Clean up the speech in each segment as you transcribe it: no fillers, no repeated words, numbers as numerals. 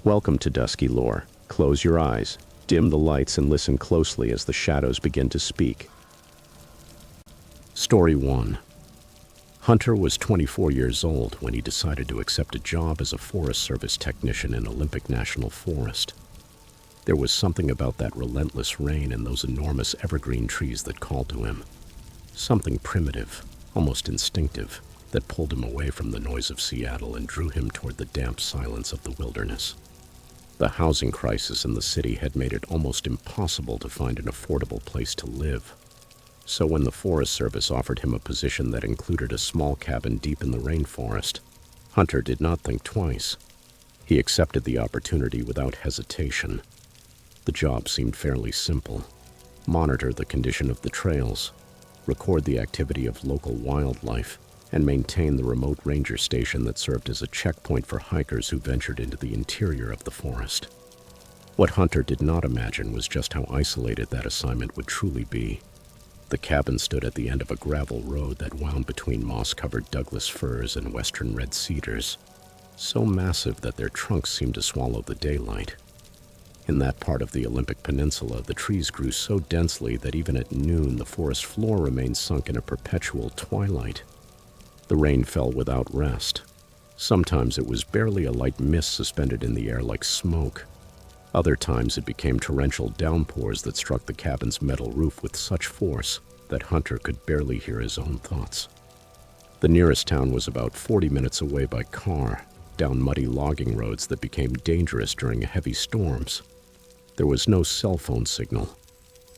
Welcome to Dusky Lore. Close your eyes, dim the lights, and listen closely as the shadows begin to speak. Story 1. Hunter was 24 years old when he decided to accept a job as a Forest Service technician in Olympic National Forest. There was something about that relentless rain and those enormous evergreen trees that called to him. Something primitive, almost instinctive, that pulled him away from the noise of Seattle and drew him toward the damp silence of the wilderness. The housing crisis in the city had made it almost impossible to find an affordable place to live. So when the Forest Service offered him a position that included a small cabin deep in the rainforest, Hunter did not think twice. He accepted the opportunity without hesitation. The job seemed fairly simple. Monitor the condition of the trails, record the activity of local wildlife, and maintain the remote ranger station that served as a checkpoint for hikers who ventured into the interior of the forest. What Hunter did not imagine was just how isolated that assignment would truly be. The cabin stood at the end of a gravel road that wound between moss-covered Douglas firs and western red cedars, so massive that their trunks seemed to swallow the daylight. In that part of the Olympic Peninsula, the trees grew so densely that even at noon the forest floor remained sunk in a perpetual twilight. The rain fell without rest. Sometimes it was barely a light mist suspended in the air like smoke. Other times it became torrential downpours that struck the cabin's metal roof with such force that Hunter could barely hear his own thoughts. The nearest town was about 40 minutes away by car, down muddy logging roads that became dangerous during heavy storms. There was no cell phone signal.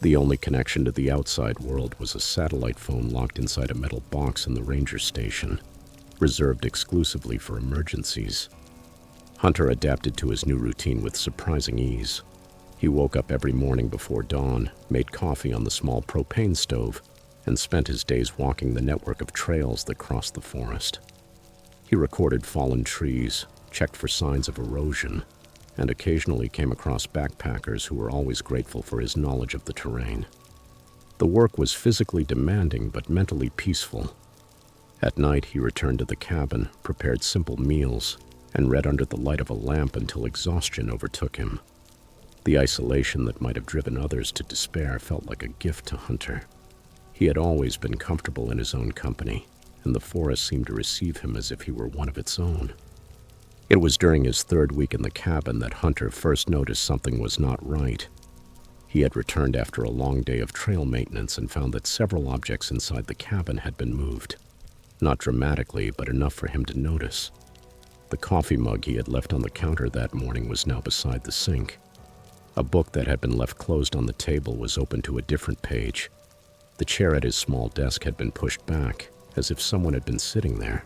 The only connection to the outside world was a satellite phone locked inside a metal box in the ranger station, reserved exclusively for emergencies. Hunter adapted to his new routine with surprising ease. He woke up every morning before dawn, made coffee on the small propane stove, and spent his days walking the network of trails that crossed the forest. He recorded fallen trees, checked for signs of erosion, and occasionally came across backpackers who were always grateful for his knowledge of the terrain. The work was physically demanding but mentally peaceful. At night, he returned to the cabin, prepared simple meals, and read under the light of a lamp until exhaustion overtook him. The isolation that might have driven others to despair felt like a gift to Hunter. He had always been comfortable in his own company, and the forest seemed to receive him as if he were one of its own. It was during his third week in the cabin that Hunter first noticed something was not right. He had returned after a long day of trail maintenance and found that several objects inside the cabin had been moved. Not dramatically, but enough for him to notice. The coffee mug he had left on the counter that morning was now beside the sink. A book that had been left closed on the table was open to a different page. The chair at his small desk had been pushed back, as if someone had been sitting there.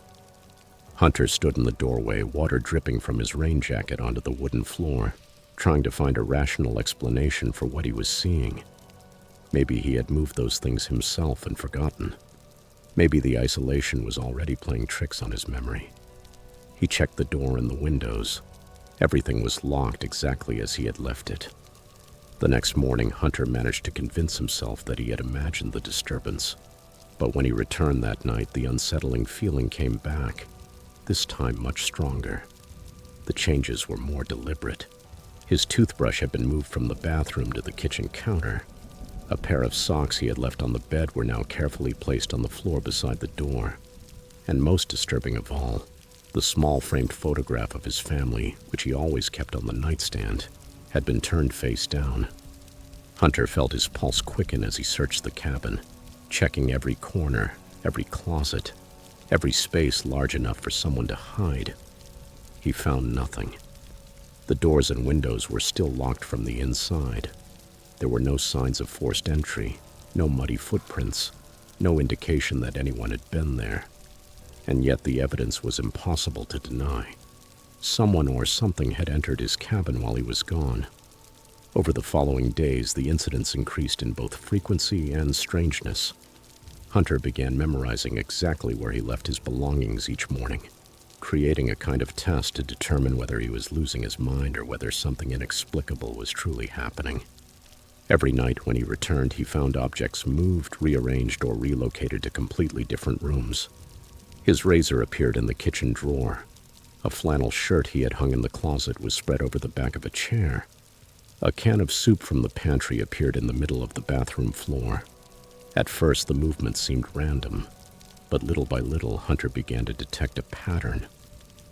Hunter stood in the doorway, water dripping from his rain jacket onto the wooden floor, trying to find a rational explanation for what he was seeing. Maybe he had moved those things himself and forgotten. Maybe the isolation was already playing tricks on his memory. He checked the door and the windows. Everything was locked exactly as he had left it. The next morning, Hunter managed to convince himself that he had imagined the disturbance. But when he returned that night, the unsettling feeling came back. This time much stronger. The changes were more deliberate. His toothbrush had been moved from the bathroom to the kitchen counter. A pair of socks he had left on the bed were now carefully placed on the floor beside the door. And most disturbing of all, the small framed photograph of his family, which he always kept on the nightstand, had been turned face down. Hunter felt his pulse quicken as he searched the cabin, checking every corner, every closet, every space large enough for someone to hide. He found nothing. The doors and windows were still locked from the inside. There were no signs of forced entry, no muddy footprints, no indication that anyone had been there. And yet the evidence was impossible to deny. Someone or something had entered his cabin while he was gone. Over the following days, the incidents increased in both frequency and strangeness. Hunter began memorizing exactly where he left his belongings each morning, creating a kind of test to determine whether he was losing his mind or whether something inexplicable was truly happening. Every night when he returned, he found objects moved, rearranged, or relocated to completely different rooms. His razor appeared in the kitchen drawer. A flannel shirt he had hung in the closet was spread over the back of a chair. A can of soup from the pantry appeared in the middle of the bathroom floor. At first, the movement seemed random, but little by little, Hunter began to detect a pattern.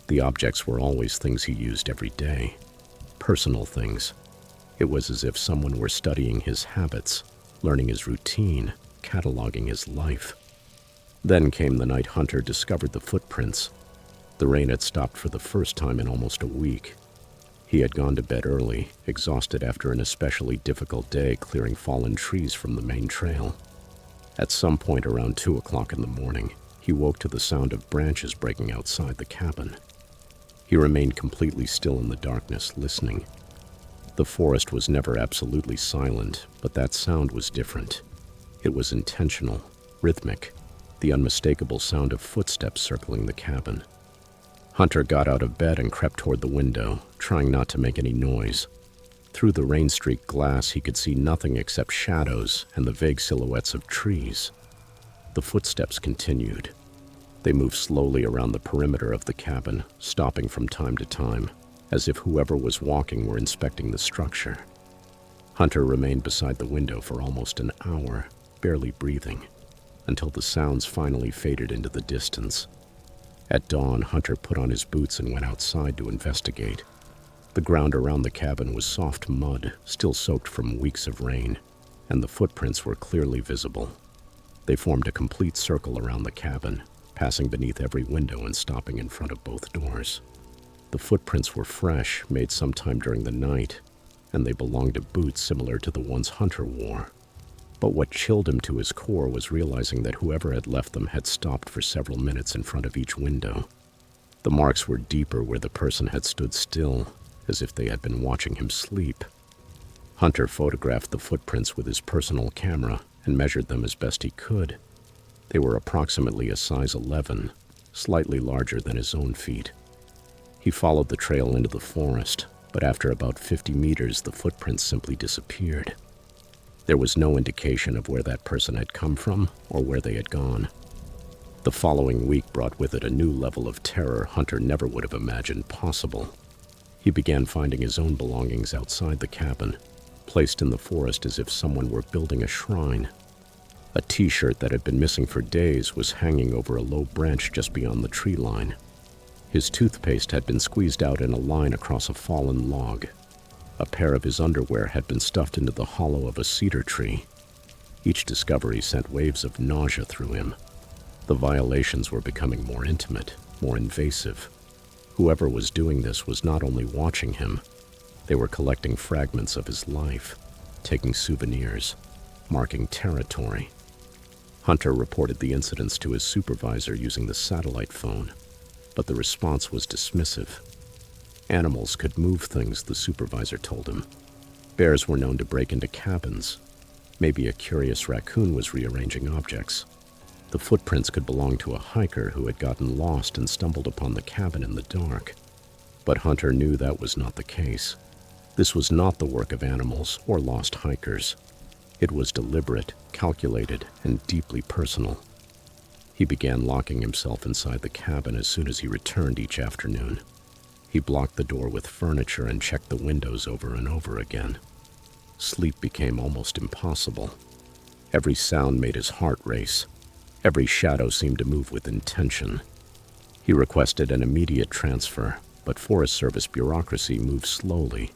The objects were always things he used every day, personal things. It was as if someone were studying his habits, learning his routine, cataloging his life. Then came the night Hunter discovered the footprints. The rain had stopped for the first time in almost a week. He had gone to bed early, exhausted after an especially difficult day clearing fallen trees from the main trail. At some point around 2 o'clock in the morning, he woke to the sound of branches breaking outside the cabin. He remained completely still in the darkness, listening. The forest was never absolutely silent, but that sound was different. It was intentional, rhythmic, the unmistakable sound of footsteps circling the cabin. Hunter got out of bed and crept toward the window, trying not to make any noise. Through the rain-streaked glass, he could see nothing except shadows and the vague silhouettes of trees. The footsteps continued. They moved slowly around the perimeter of the cabin, stopping from time to time, as if whoever was walking were inspecting the structure. Hunter remained beside the window for almost an hour, barely breathing, until the sounds finally faded into the distance. At dawn, Hunter put on his boots and went outside to investigate. The ground around the cabin was soft mud, still soaked from weeks of rain, and the footprints were clearly visible. They formed a complete circle around the cabin, passing beneath every window and stopping in front of both doors. The footprints were fresh, made sometime during the night, and they belonged to boots similar to the ones Hunter wore. But what chilled him to his core was realizing that whoever had left them had stopped for several minutes in front of each window. The marks were deeper where the person had stood still, as if they had been watching him sleep. Hunter photographed the footprints with his personal camera and measured them as best he could. They were approximately a size 11, slightly larger than his own feet. He followed the trail into the forest, but after about 50 meters, the footprints simply disappeared. There was no indication of where that person had come from or where they had gone. The following week brought with it a new level of terror Hunter never would have imagined possible. He began finding his own belongings outside the cabin, placed in the forest as if someone were building a shrine. A t-shirt that had been missing for days was hanging over a low branch just beyond the tree line. His toothpaste had been squeezed out in a line across a fallen log. A pair of his underwear had been stuffed into the hollow of a cedar tree. Each discovery sent waves of nausea through him. The violations were becoming more intimate, more invasive. Whoever was doing this was not only watching him, they were collecting fragments of his life, taking souvenirs, marking territory. Hunter reported the incidents to his supervisor using the satellite phone, but the response was dismissive. Animals could move things, the supervisor told him. Bears were known to break into cabins. Maybe a curious raccoon was rearranging objects. The footprints could belong to a hiker who had gotten lost and stumbled upon the cabin in the dark. But Hunter knew that was not the case. This was not the work of animals or lost hikers. It was deliberate, calculated, and deeply personal. He began locking himself inside the cabin as soon as he returned each afternoon. He blocked the door with furniture and checked the windows over and over again. Sleep became almost impossible. Every sound made his heart race. Every shadow seemed to move with intention. He requested an immediate transfer, but Forest Service bureaucracy moved slowly.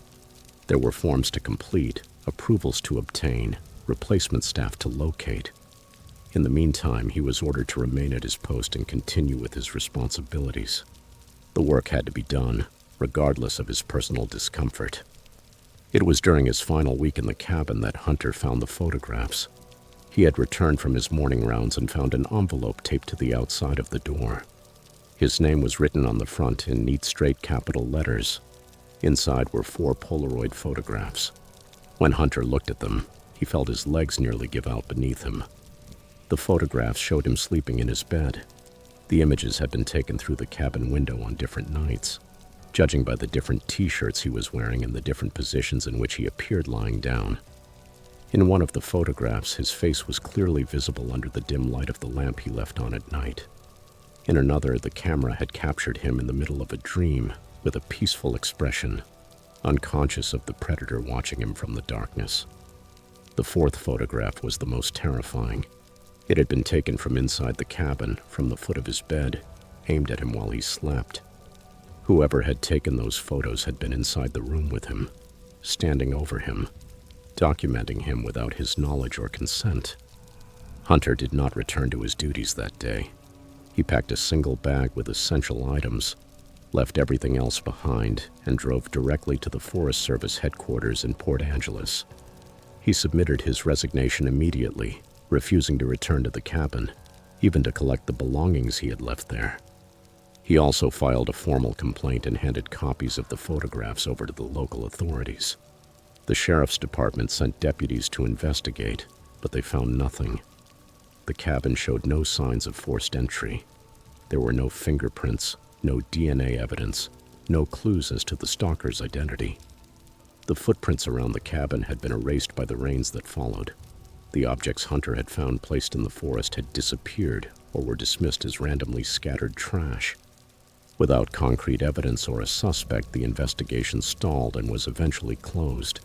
There were forms to complete, approvals to obtain, replacement staff to locate. In the meantime, he was ordered to remain at his post and continue with his responsibilities. The work had to be done, regardless of his personal discomfort. It was during his final week in the cabin that Hunter found the photographs. He had returned from his morning rounds and found an envelope taped to the outside of the door. His name was written on the front in neat straight capital letters. Inside were 4 Polaroid photographs. When Hunter looked at them, he felt his legs nearly give out beneath him. The photographs showed him sleeping in his bed. The images had been taken through the cabin window on different nights, judging by the different t-shirts he was wearing and the different positions in which he appeared lying down. In one of the photographs, his face was clearly visible under the dim light of the lamp he left on at night. In another, the camera had captured him in the middle of a dream with a peaceful expression, unconscious of the predator watching him from the darkness. The fourth photograph was the most terrifying. It had been taken from inside the cabin, from the foot of his bed, aimed at him while he slept. Whoever had taken those photos had been inside the room with him, standing over him, documenting him without his knowledge or consent. Hunter did not return to his duties that day. He packed a single bag with essential items, left everything else behind, and drove directly to the Forest Service headquarters in Port Angeles. He submitted his resignation immediately, refusing to return to the cabin, even to collect the belongings he had left there. He also filed a formal complaint and handed copies of the photographs over to the local authorities. The sheriff's department sent deputies to investigate, but they found nothing. The cabin showed no signs of forced entry. There were no fingerprints, no DNA evidence, no clues as to the stalker's identity. The footprints around the cabin had been erased by the rains that followed. The objects Hunter had found placed in the forest had disappeared or were dismissed as randomly scattered trash. Without concrete evidence or a suspect, the investigation stalled and was eventually closed.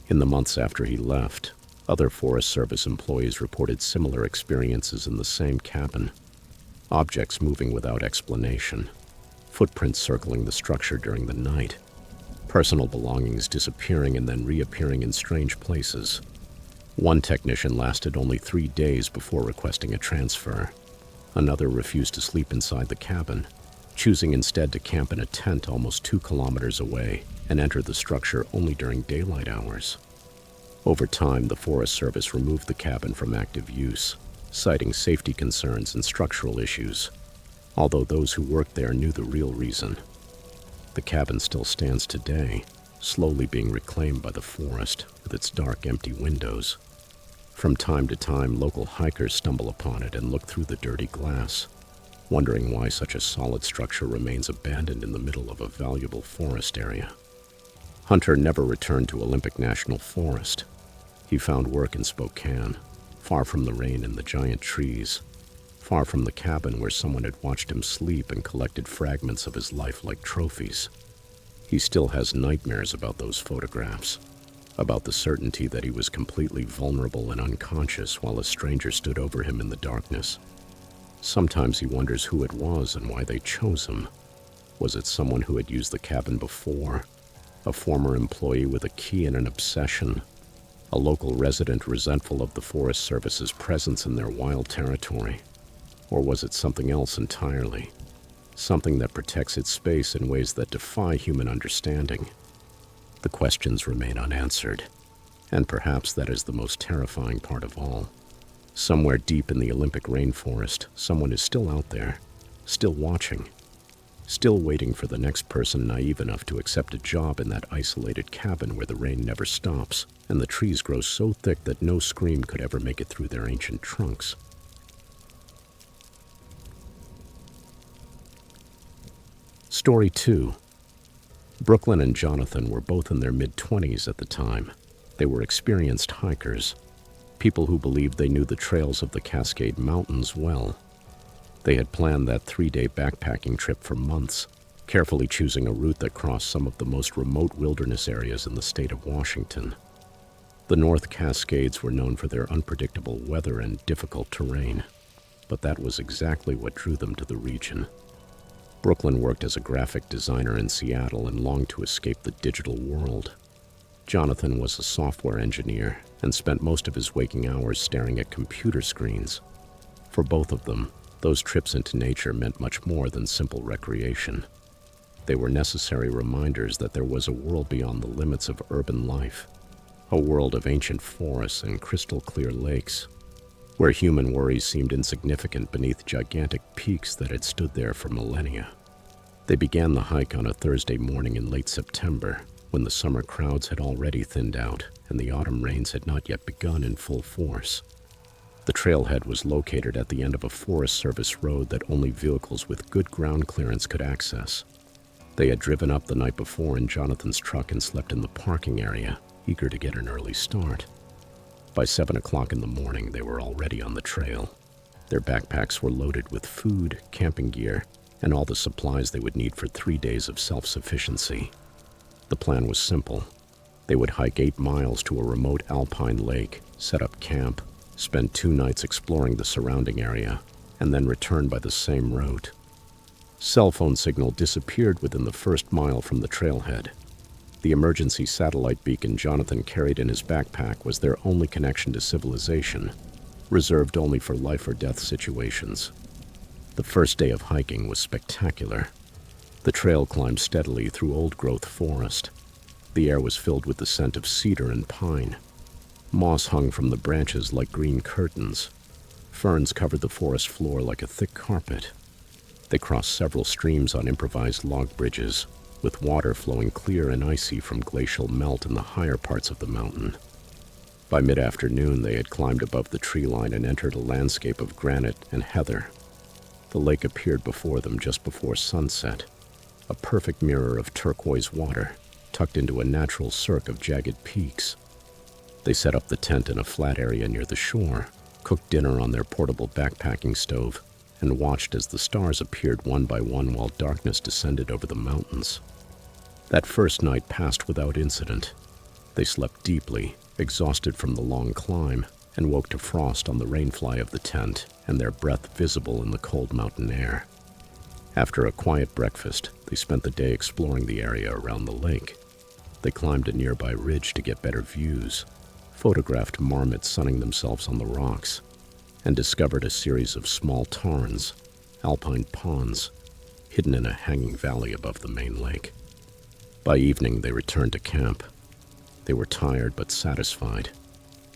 In the months after he left, other Forest Service employees reported similar experiences in the same cabin. Objects moving without explanation, footprints circling the structure during the night, personal belongings disappearing and then reappearing in strange places. One technician lasted only 3 days before requesting a transfer. Another refused to sleep inside the cabin, choosing instead to camp in a tent almost 2 kilometers away and enter the structure only during daylight hours. Over time, the Forest Service removed the cabin from active use, citing safety concerns and structural issues, although those who worked there knew the real reason. The cabin still stands today, slowly being reclaimed by the forest with its dark, empty windows. From time to time, local hikers stumble upon it and look through the dirty glass, wondering why such a solid structure remains abandoned in the middle of a valuable forest area. Hunter never returned to Olympic National Forest. He found work in Spokane, far from the rain and the giant trees, far from the cabin where someone had watched him sleep and collected fragments of his life like trophies. He still has nightmares about those photographs, about the certainty that he was completely vulnerable and unconscious while a stranger stood over him in the darkness. Sometimes he wonders who it was and why they chose him. Was it someone who had used the cabin before? A former employee with a key and an obsession? A local resident resentful of the Forest Service's presence in their wild territory? Or was it something else entirely? Something that protects its space in ways that defy human understanding? The questions remain unanswered, and perhaps that is the most terrifying part of all. Somewhere deep in the Olympic rainforest, someone is still out there, still watching, still waiting for the next person naive enough to accept a job in that isolated cabin where the rain never stops and the trees grow so thick that no scream could ever make it through their ancient trunks. Story 2. Brooklyn and Jonathan were both in their mid-20s at the time. They were experienced hikers, people who believed they knew the trails of the Cascade Mountains well. They had planned that 3-day backpacking trip for months, carefully choosing a route that crossed some of the most remote wilderness areas in the state of Washington. The North Cascades were known for their unpredictable weather and difficult terrain, but that was exactly what drew them to the region. Brooklyn worked as a graphic designer in Seattle and longed to escape the digital world. Jonathan was a software engineer and spent most of his waking hours staring at computer screens. For both of them, those trips into nature meant much more than simple recreation. They were necessary reminders that there was a world beyond the limits of urban life, a world of ancient forests and crystal-clear lakes, where human worries seemed insignificant beneath gigantic peaks that had stood there for millennia. They began the hike on a Thursday morning in late September, when the summer crowds had already thinned out and the autumn rains had not yet begun in full force. The trailhead was located at the end of a Forest Service road that only vehicles with good ground clearance could access. They had driven up the night before in Jonathan's truck and slept in the parking area, eager to get an early start. By 7 o'clock in the morning, they were already on the trail. Their backpacks were loaded with food, camping gear, and all the supplies they would need for 3 days of self-sufficiency. The plan was simple. They would hike 8 miles to a remote alpine lake, set up camp, spend 2 nights exploring the surrounding area, and then return by the same route. Cell phone signal disappeared within the first mile from the trailhead. The emergency satellite beacon Jonathan carried in his backpack was their only connection to civilization, reserved only for life or death situations. The first day of hiking was spectacular. The trail climbed steadily through old-growth forest. The air was filled with the scent of cedar and pine. Moss hung from the branches like green curtains. Ferns covered the forest floor like a thick carpet. They crossed several streams on improvised log bridges, with water flowing clear and icy from glacial melt in the higher parts of the mountain. By mid-afternoon, they had climbed above the tree line and entered a landscape of granite and heather. The lake appeared before them just before sunset, a perfect mirror of turquoise water, tucked into a natural cirque of jagged peaks. They set up the tent in a flat area near the shore, cooked dinner on their portable backpacking stove, and watched as the stars appeared one by one while darkness descended over the mountains. That first night passed without incident. They slept deeply, exhausted from the long climb, and woke to frost on the rainfly of the tent and their breath visible in the cold mountain air. After a quiet breakfast, they spent the day exploring the area around the lake. They climbed a nearby ridge to get better views, photographed marmots sunning themselves on the rocks, and discovered a series of small tarns, alpine ponds, hidden in a hanging valley above the main lake. By evening, they returned to camp. They were tired but satisfied.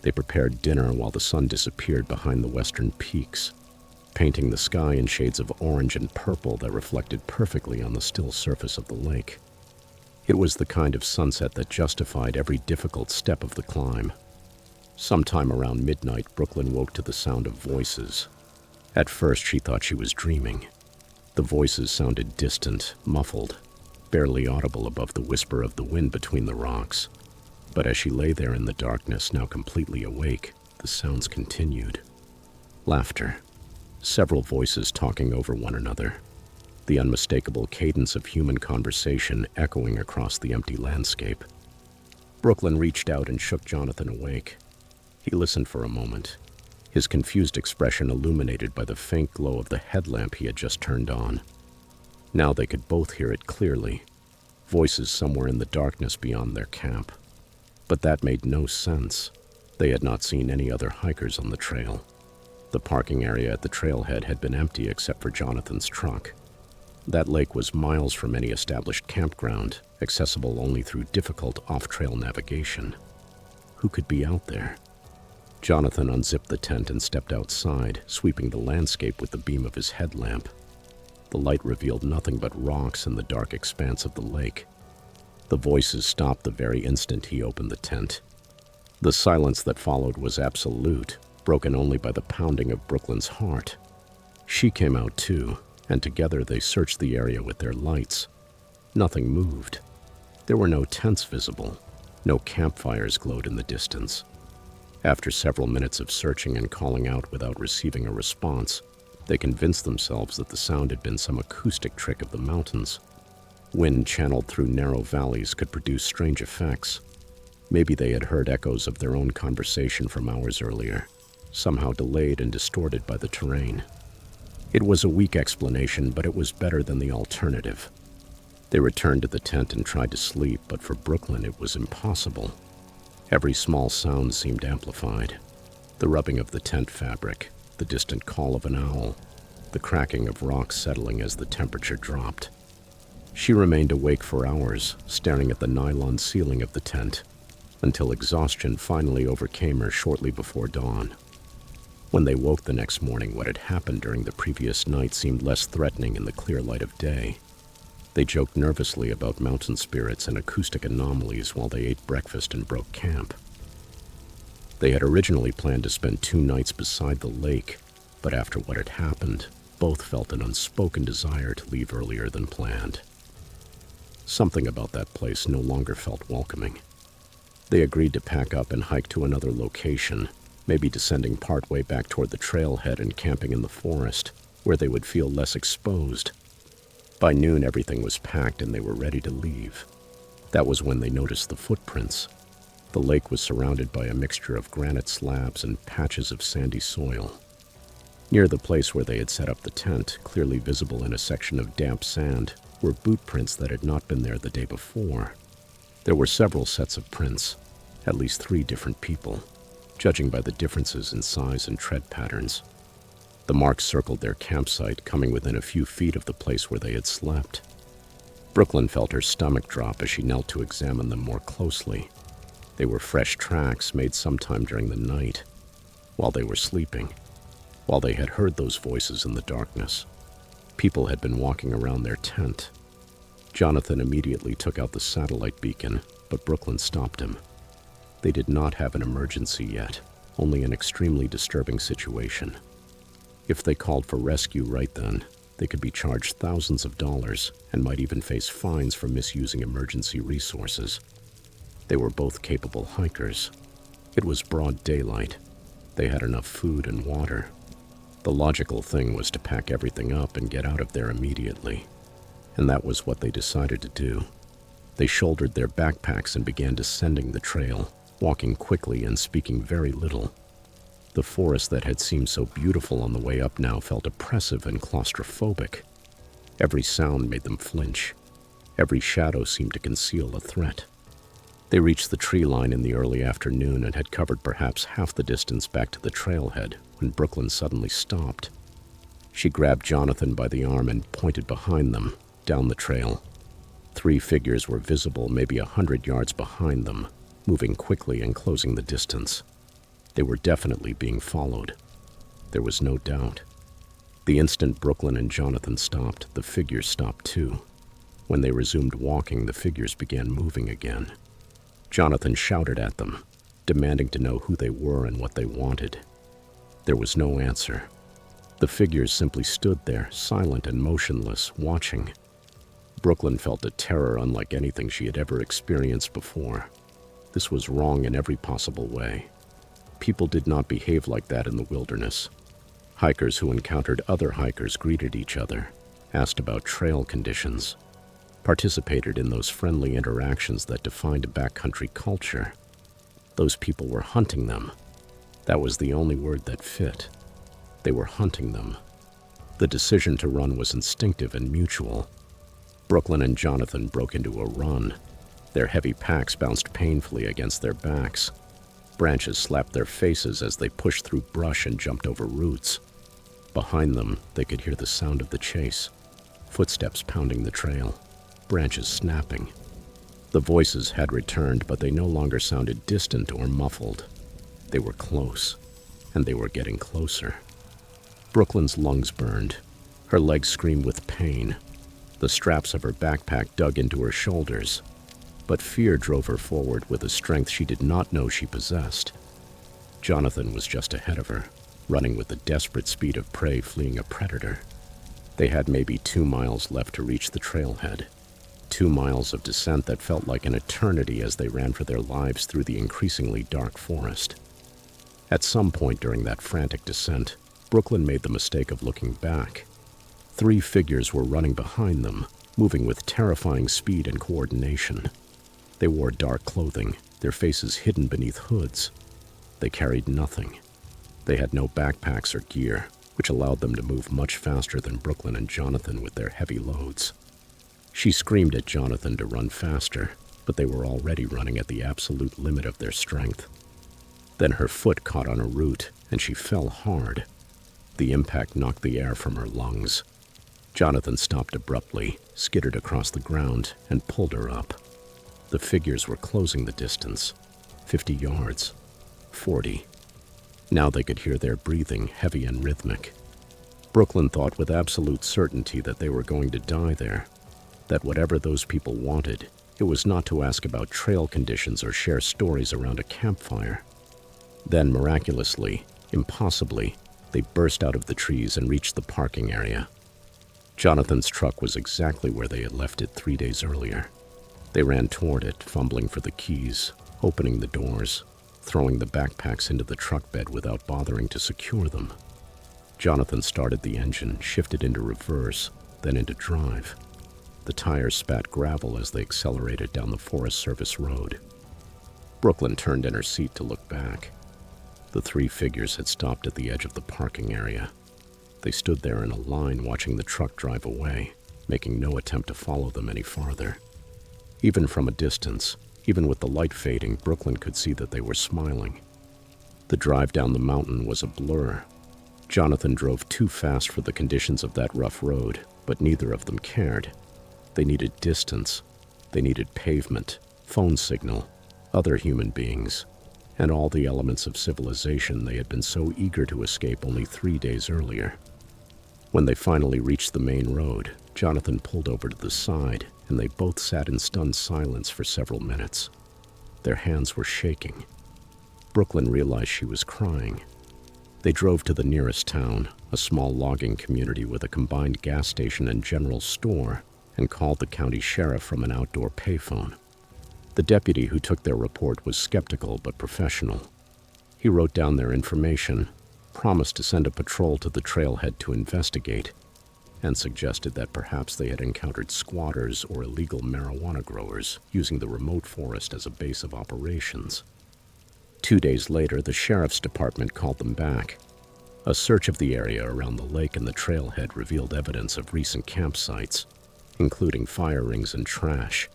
They prepared dinner while the sun disappeared behind the western peaks, painting the sky in shades of orange and purple that reflected perfectly on the still surface of the lake. It was the kind of sunset that justified every difficult step of the climb. Sometime around midnight, Brooklyn woke to the sound of voices. At first, she thought she was dreaming. The voices sounded distant, muffled, barely audible above the whisper of the wind between the rocks. But as she lay there in the darkness, now completely awake, the sounds continued. Laughter. Several voices talking over one another. The unmistakable cadence of human conversation echoing across the empty landscape. Brooklyn reached out and shook Jonathan awake. He listened for a moment, his confused expression illuminated by the faint glow of the headlamp he had just turned on. Now they could both hear it clearly, voices somewhere in the darkness beyond their camp. But that made no sense. They had not seen any other hikers on the trail. The parking area at the trailhead had been empty except for Jonathan's truck. That lake was miles from any established campground, accessible only through difficult off-trail navigation. Who could be out there? Jonathan unzipped the tent and stepped outside, sweeping the landscape with the beam of his headlamp. The light revealed nothing but rocks and the dark expanse of the lake. The voices stopped the very instant he opened the tent. The silence that followed was absolute, broken only by the pounding of Brooklyn's heart. She came out too, and together they searched the area with their lights. Nothing moved. There were no tents visible. No campfires glowed in the distance. After several minutes of searching and calling out without receiving a response, they convinced themselves that the sound had been some acoustic trick of the mountains. Wind channeled through narrow valleys could produce strange effects. Maybe they had heard echoes of their own conversation from hours earlier, somehow delayed and distorted by the terrain. It was a weak explanation, but it was better than the alternative. They returned to the tent and tried to sleep, but for Brooklyn it was impossible. Every small sound seemed amplified. The rubbing of the tent fabric, the distant call of an owl, the cracking of rocks settling as the temperature dropped. She remained awake for hours, staring at the nylon ceiling of the tent, until exhaustion finally overcame her shortly before dawn. When they woke the next morning, what had happened during the previous night seemed less threatening in the clear light of day. They joked nervously about mountain spirits and acoustic anomalies while they ate breakfast and broke camp. They had originally planned to spend 2 nights beside the lake, but after what had happened, both felt an unspoken desire to leave earlier than planned. Something about that place no longer felt welcoming. They agreed to pack up and hike to another location, maybe descending partway back toward the trailhead and camping in the forest, where they would feel less exposed. By noon, everything was packed and they were ready to leave. That was when they noticed the footprints. The lake was surrounded by a mixture of granite slabs and patches of sandy soil. Near the place where they had set up the tent, clearly visible in a section of damp sand, were boot prints that had not been there the day before. There were several sets of prints, at least 3 different people, judging by the differences in size and tread patterns. The marks circled their campsite, coming within a few feet of the place where they had slept. Brooklyn felt her stomach drop as she knelt to examine them more closely. They were fresh tracks made sometime during the night, while they were sleeping, while they had heard those voices in the darkness. People had been walking around their tent. Jonathan immediately took out the satellite beacon, but Brooklyn stopped him. They did not have an emergency yet, only an extremely disturbing situation. If they called for rescue right then, they could be charged thousands of dollars and might even face fines for misusing emergency resources. They were both capable hikers. It was broad daylight. They had enough food and water. The logical thing was to pack everything up and get out of there immediately. And that was what they decided to do. They shouldered their backpacks and began descending the trail, walking quickly and speaking very little. The forest that had seemed so beautiful on the way up now felt oppressive and claustrophobic. Every sound made them flinch. Every shadow seemed to conceal a threat. They reached the tree line in the early afternoon and had covered perhaps half the distance back to the trailhead when Brooklyn suddenly stopped. She grabbed Jonathan by the arm and pointed behind them, down the trail. 3 figures were visible maybe 100 yards behind them, moving quickly and closing the distance. They were definitely being followed. There was no doubt. The instant Brooklyn and Jonathan stopped, the figures stopped too. When they resumed walking, the figures began moving again. Jonathan shouted at them, demanding to know who they were and what they wanted. There was no answer. The figures simply stood there, silent and motionless, watching. Brooklyn felt a terror unlike anything she had ever experienced before. This was wrong in every possible way. People did not behave like that in the wilderness. Hikers who encountered other hikers greeted each other, asked about trail conditions, participated in those friendly interactions that defined a backcountry culture. Those people were hunting them. That was the only word that fit. They were hunting them. The decision to run was instinctive and mutual. Brooklyn and Jonathan broke into a run. Their heavy packs bounced painfully against their backs. Branches slapped their faces as they pushed through brush and jumped over roots. Behind them, they could hear the sound of the chase, footsteps pounding the trail, branches snapping. The voices had returned, but they no longer sounded distant or muffled. They were close, and they were getting closer. Brooklyn's lungs burned. Her legs screamed with pain. The straps of her backpack dug into her shoulders. But fear drove her forward with a strength she did not know she possessed. Jonathan was just ahead of her, running with the desperate speed of prey fleeing a predator. They had maybe 2 miles left to reach the trailhead. 2 miles of descent that felt like an eternity as they ran for their lives through the increasingly dark forest. At some point during that frantic descent, Brooklyn made the mistake of looking back. 3 figures were running behind them, moving with terrifying speed and coordination. They wore dark clothing, their faces hidden beneath hoods. They carried nothing. They had no backpacks or gear, which allowed them to move much faster than Brooklyn and Jonathan with their heavy loads. She screamed at Jonathan to run faster, but they were already running at the absolute limit of their strength. Then her foot caught on a root, and she fell hard. The impact knocked the air from her lungs. Jonathan stopped abruptly, skittered across the ground, and pulled her up. The figures were closing the distance. 50 yards. 40. Now they could hear their breathing, heavy and rhythmic. Brooklyn thought with absolute certainty that they were going to die there, that whatever those people wanted, it was not to ask about trail conditions or share stories around a campfire. Then, miraculously, impossibly, they burst out of the trees and reached the parking area. Jonathan's truck was exactly where they had left it 3 days earlier. They ran toward it, fumbling for the keys, opening the doors. throwing the backpacks into the truck bed without bothering to secure them. Jonathan started the engine, shifted into reverse, then into drive. The tires spat gravel as they accelerated down the Forest Service road. Brooklyn turned in her seat to look back. The three figures had stopped at the edge of the parking area. They stood there in a line watching the truck drive away, making no attempt to follow them any farther. Even from a distance, even with the light fading, Brooklyn could see that they were smiling. The drive down the mountain was a blur. Jonathan drove too fast for the conditions of that rough road, but neither of them cared. They needed distance. They needed pavement, phone signal, other human beings, and all the elements of civilization they had been so eager to escape only 3 days earlier. When they finally reached the main road, Jonathan pulled over to the side, and they both sat in stunned silence for several minutes. Their hands were shaking. Brooklyn realized she was crying. They drove to the nearest town, a small logging community with a combined gas station and general store, and called the county sheriff from an outdoor payphone. The deputy who took their report was skeptical but professional. He wrote down their information, promised to send a patrol to the trailhead to investigate, and suggested that perhaps they had encountered squatters or illegal marijuana growers using the remote forest as a base of operations. 2 days later, the sheriff's department called them back. A search of the area around the lake and the trailhead revealed evidence of recent campsites, including fire rings and trash,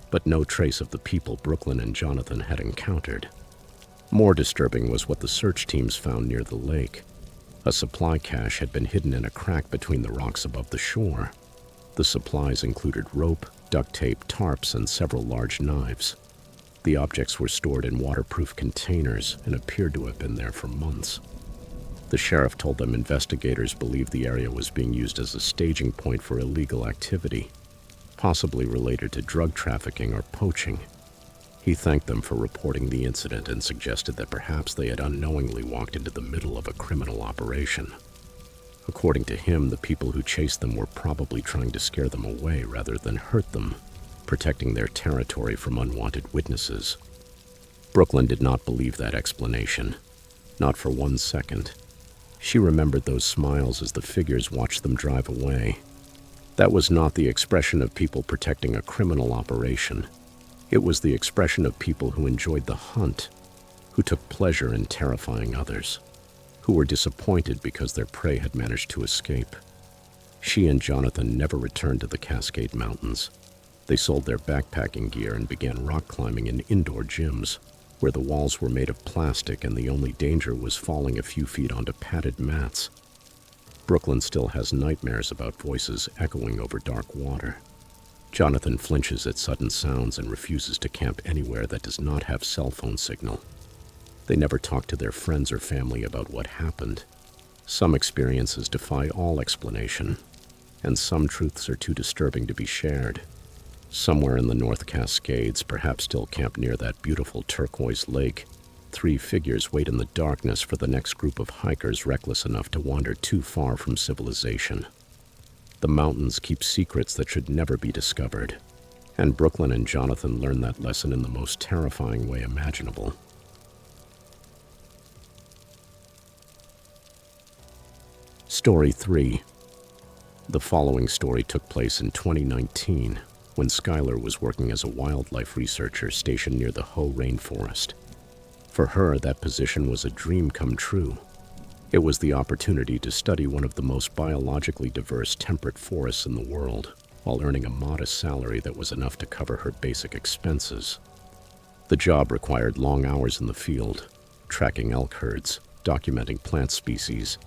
but no trace of the people Brooklyn and Jonathan had encountered. More disturbing was what the search teams found near the lake. A supply cache had been hidden in a crack between the rocks above the shore. The supplies included rope, duct tape, tarps, and several large knives. The objects were stored in waterproof containers and appeared to have been there for months. The sheriff told them investigators believed the area was being used as a staging point for illegal activity, possibly related to drug trafficking or poaching. He thanked them for reporting the incident and suggested that perhaps they had unknowingly walked into the middle of a criminal operation. According to him, the people who chased them were probably trying to scare them away rather than hurt them, protecting their territory from unwanted witnesses. Brooklyn did not believe that explanation, not for 1 second. She remembered those smiles as the figures watched them drive away. That was not the expression of people protecting a criminal operation. It was the expression of people who enjoyed the hunt, who took pleasure in terrifying others, who were disappointed because their prey had managed to escape. She and Jonathan never returned to the Cascade Mountains. They sold their backpacking gear and began rock climbing in indoor gyms, where the walls were made of plastic and the only danger was falling a few feet onto padded mats. Brooklyn still has nightmares about voices echoing over dark water. Jonathan flinches at sudden sounds and refuses to camp anywhere that does not have cell phone signal. They never talk to their friends or family about what happened. Some experiences defy all explanation, and some truths are too disturbing to be shared. Somewhere in the North Cascades, perhaps still camped near that beautiful turquoise lake, 3 figures wait in the darkness for the next group of hikers reckless enough to wander too far from civilization. The mountains keep secrets that should never be discovered, and Brooklyn and Jonathan learn that lesson in the most terrifying way imaginable. Story 3. The following story took place in 2019, when Skylar was working as a wildlife researcher stationed near the Hoh Rainforest. For her, that position was a dream come true. It was the opportunity to study one of the most biologically diverse temperate forests in the world, while earning a modest salary that was enough to cover her basic expenses. The job required long hours in the field, tracking elk herds, documenting plant species,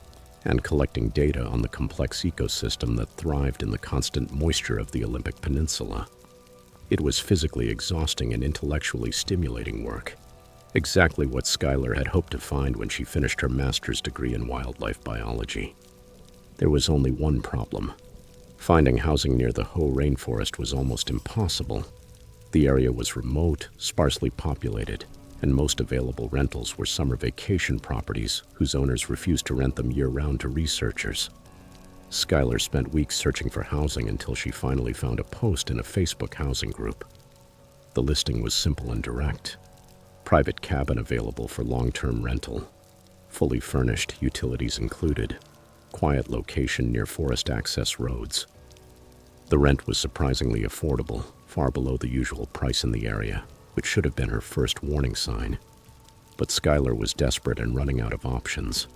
and collecting data on the complex ecosystem that thrived in the constant moisture of the Olympic Peninsula. It was physically exhausting and intellectually stimulating work, exactly what Skylar had hoped to find when she finished her master's degree in wildlife biology. There was only one problem. Finding housing near the Hoh Rainforest was almost impossible. The area was remote, sparsely populated, and most available rentals were summer vacation properties whose owners refused to rent them year-round to researchers. Skylar spent weeks searching for housing until she finally found a post in a Facebook housing group. The listing was simple and direct. Private cabin available for long-term rental. Fully furnished, utilities included. Quiet location near forest access roads. The rent was surprisingly affordable, far below the usual price in the area, which should have been her first warning sign. But Skylar was desperate and running out of options.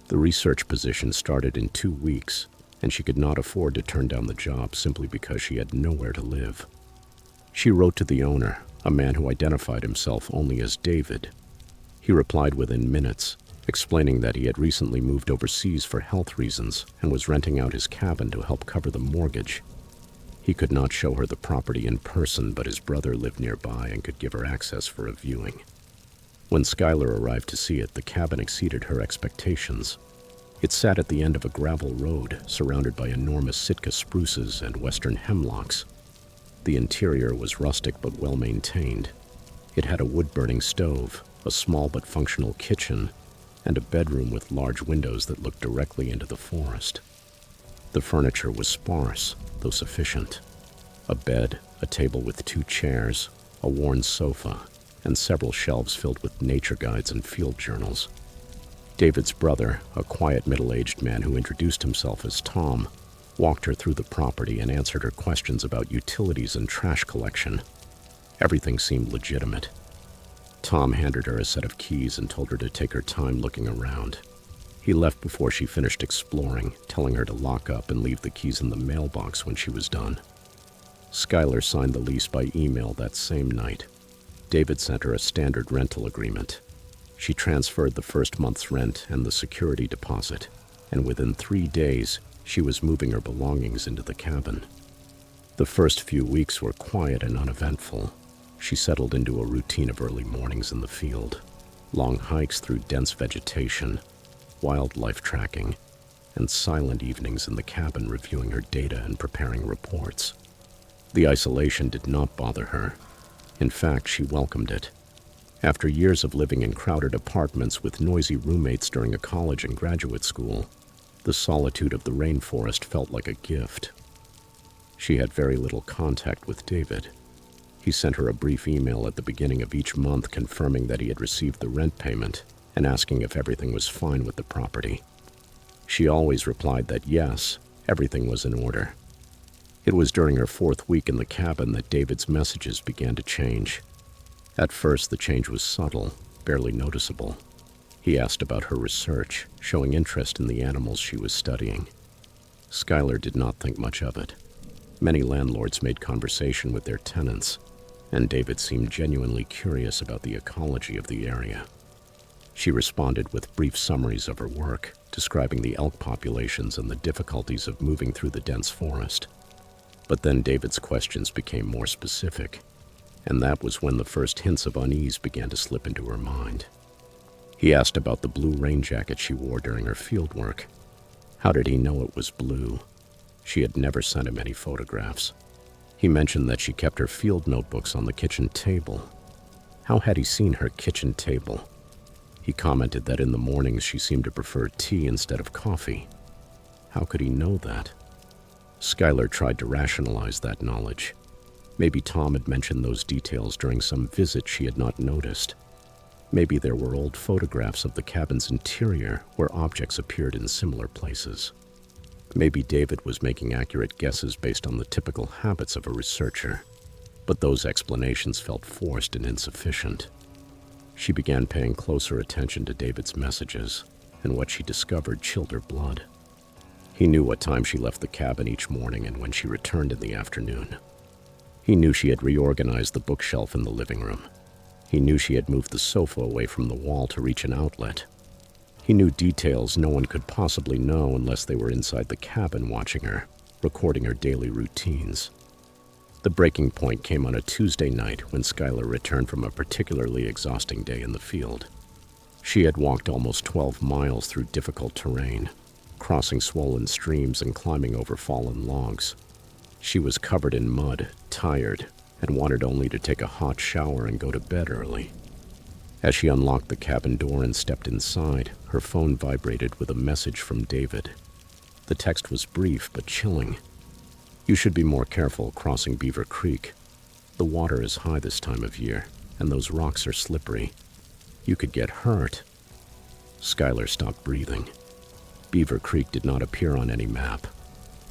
The research position started in 2 weeks, and she could not afford to turn down the job simply because she had nowhere to live. She wrote to the owner, a man who identified himself only as David. He replied within minutes, explaining that he had recently moved overseas for health reasons and was renting out his cabin to help cover the mortgage. He could not show her the property in person, but his brother lived nearby and could give her access for a viewing. When Skylar arrived to see it, the cabin exceeded her expectations. It sat at the end of a gravel road, surrounded by enormous Sitka spruces and western hemlocks. The interior was rustic but well-maintained. It had a wood-burning stove, a small but functional kitchen, and a bedroom with large windows that looked directly into the forest. The furniture was sparse, though sufficient. A bed, a table with 2 chairs, a worn sofa, and several shelves filled with nature guides and field journals. David's brother, a quiet middle-aged man who introduced himself as Tom, walked her through the property and answered her questions about utilities and trash collection. Everything seemed legitimate. Tom handed her a set of keys and told her to take her time looking around. He left before she finished exploring, telling her to lock up and leave the keys in the mailbox when she was done. Skylar signed the lease by email that same night. David sent her a standard rental agreement. She transferred the first month's rent and the security deposit, and within 3 days, she was moving her belongings into the cabin. The first few weeks were quiet and uneventful. She settled into a routine of early mornings in the field, long hikes through dense vegetation, wildlife tracking, and silent evenings in the cabin reviewing her data and preparing reports. The isolation did not bother her. In fact, she welcomed it. After years of living in crowded apartments with noisy roommates during a college and graduate school, the solitude of the rainforest felt like a gift. She had very little contact with David. He sent her a brief email at the beginning of each month confirming that he had received the rent payment and asking if everything was fine with the property. She always replied that yes, everything was in order. It was during her 4th week in the cabin that David's messages began to change. At first, the change was subtle, barely noticeable. He asked about her research, showing interest in the animals she was studying. Skylar did not think much of it. Many landlords made conversation with their tenants, and David seemed genuinely curious about the ecology of the area. She responded with brief summaries of her work, describing the elk populations and the difficulties of moving through the dense forest. But then David's questions became more specific, and that was when the first hints of unease began to slip into her mind. He asked about the blue rain jacket she wore during her fieldwork. How did he know it was blue? She had never sent him any photographs. He mentioned that she kept her field notebooks on the kitchen table. How had he seen her kitchen table? He commented that in the mornings she seemed to prefer tea instead of coffee. How could he know that? Skylar tried to rationalize that knowledge. Maybe Tom had mentioned those details during some visit she had not noticed. Maybe there were old photographs of the cabin's interior where objects appeared in similar places. Maybe David was making accurate guesses based on the typical habits of a researcher, but those explanations felt forced and insufficient. She began paying closer attention to David's messages, and what she discovered chilled her blood. He knew what time she left the cabin each morning and when she returned in the afternoon. He knew she had reorganized the bookshelf in the living room. He knew she had moved the sofa away from the wall to reach an outlet. He knew details no one could possibly know unless they were inside the cabin watching her, recording her daily routines. The breaking point came on a Tuesday night when Skylar returned from a particularly exhausting day in the field. She had walked almost 12 miles through difficult terrain, crossing swollen streams and climbing over fallen logs. She was covered in mud, tired, and wanted only to take a hot shower and go to bed early. As she unlocked the cabin door and stepped inside, her phone vibrated with a message from David. The text was brief but chilling. "You should be more careful crossing Beaver Creek. The water is high this time of year, and those rocks are slippery. You could get hurt." Skylar stopped breathing. Beaver Creek did not appear on any map.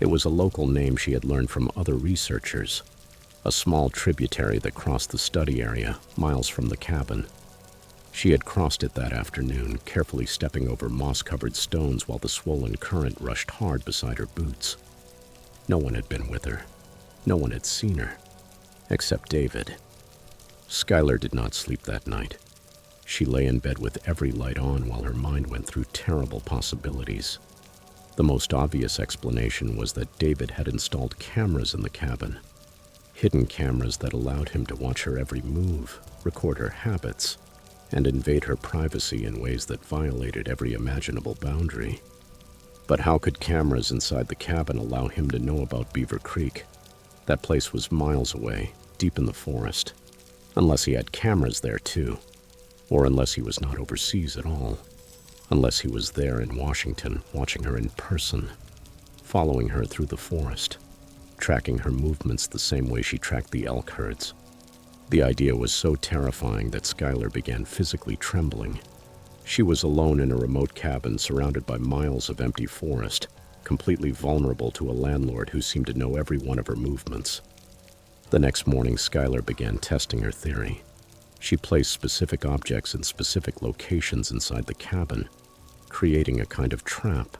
It was a local name she had learned from other researchers, a small tributary that crossed the study area, miles from the cabin. She had crossed it that afternoon, carefully stepping over moss-covered stones while the swollen current rushed hard beside her boots. No one had been with her. No one had seen her, except David. Skylar did not sleep that night. She lay in bed with every light on while her mind went through terrible possibilities. The most obvious explanation was that David had installed cameras in the cabin, hidden cameras that allowed him to watch her every move, record her habits, and invade her privacy in ways that violated every imaginable boundary. But how could cameras inside the cabin allow him to know about Beaver Creek? That place was miles away, deep in the forest. Unless he had cameras there too. Or unless he was not overseas at all. Unless he was there in Washington, watching her in person, following her through the forest, tracking her movements the same way she tracked the elk herds. The idea was so terrifying that Skylar began physically trembling. She was alone in a remote cabin surrounded by miles of empty forest, completely vulnerable to a landlord who seemed to know every one of her movements. The next morning, Skylar began testing her theory. She placed specific objects in specific locations inside the cabin, creating a kind of trap.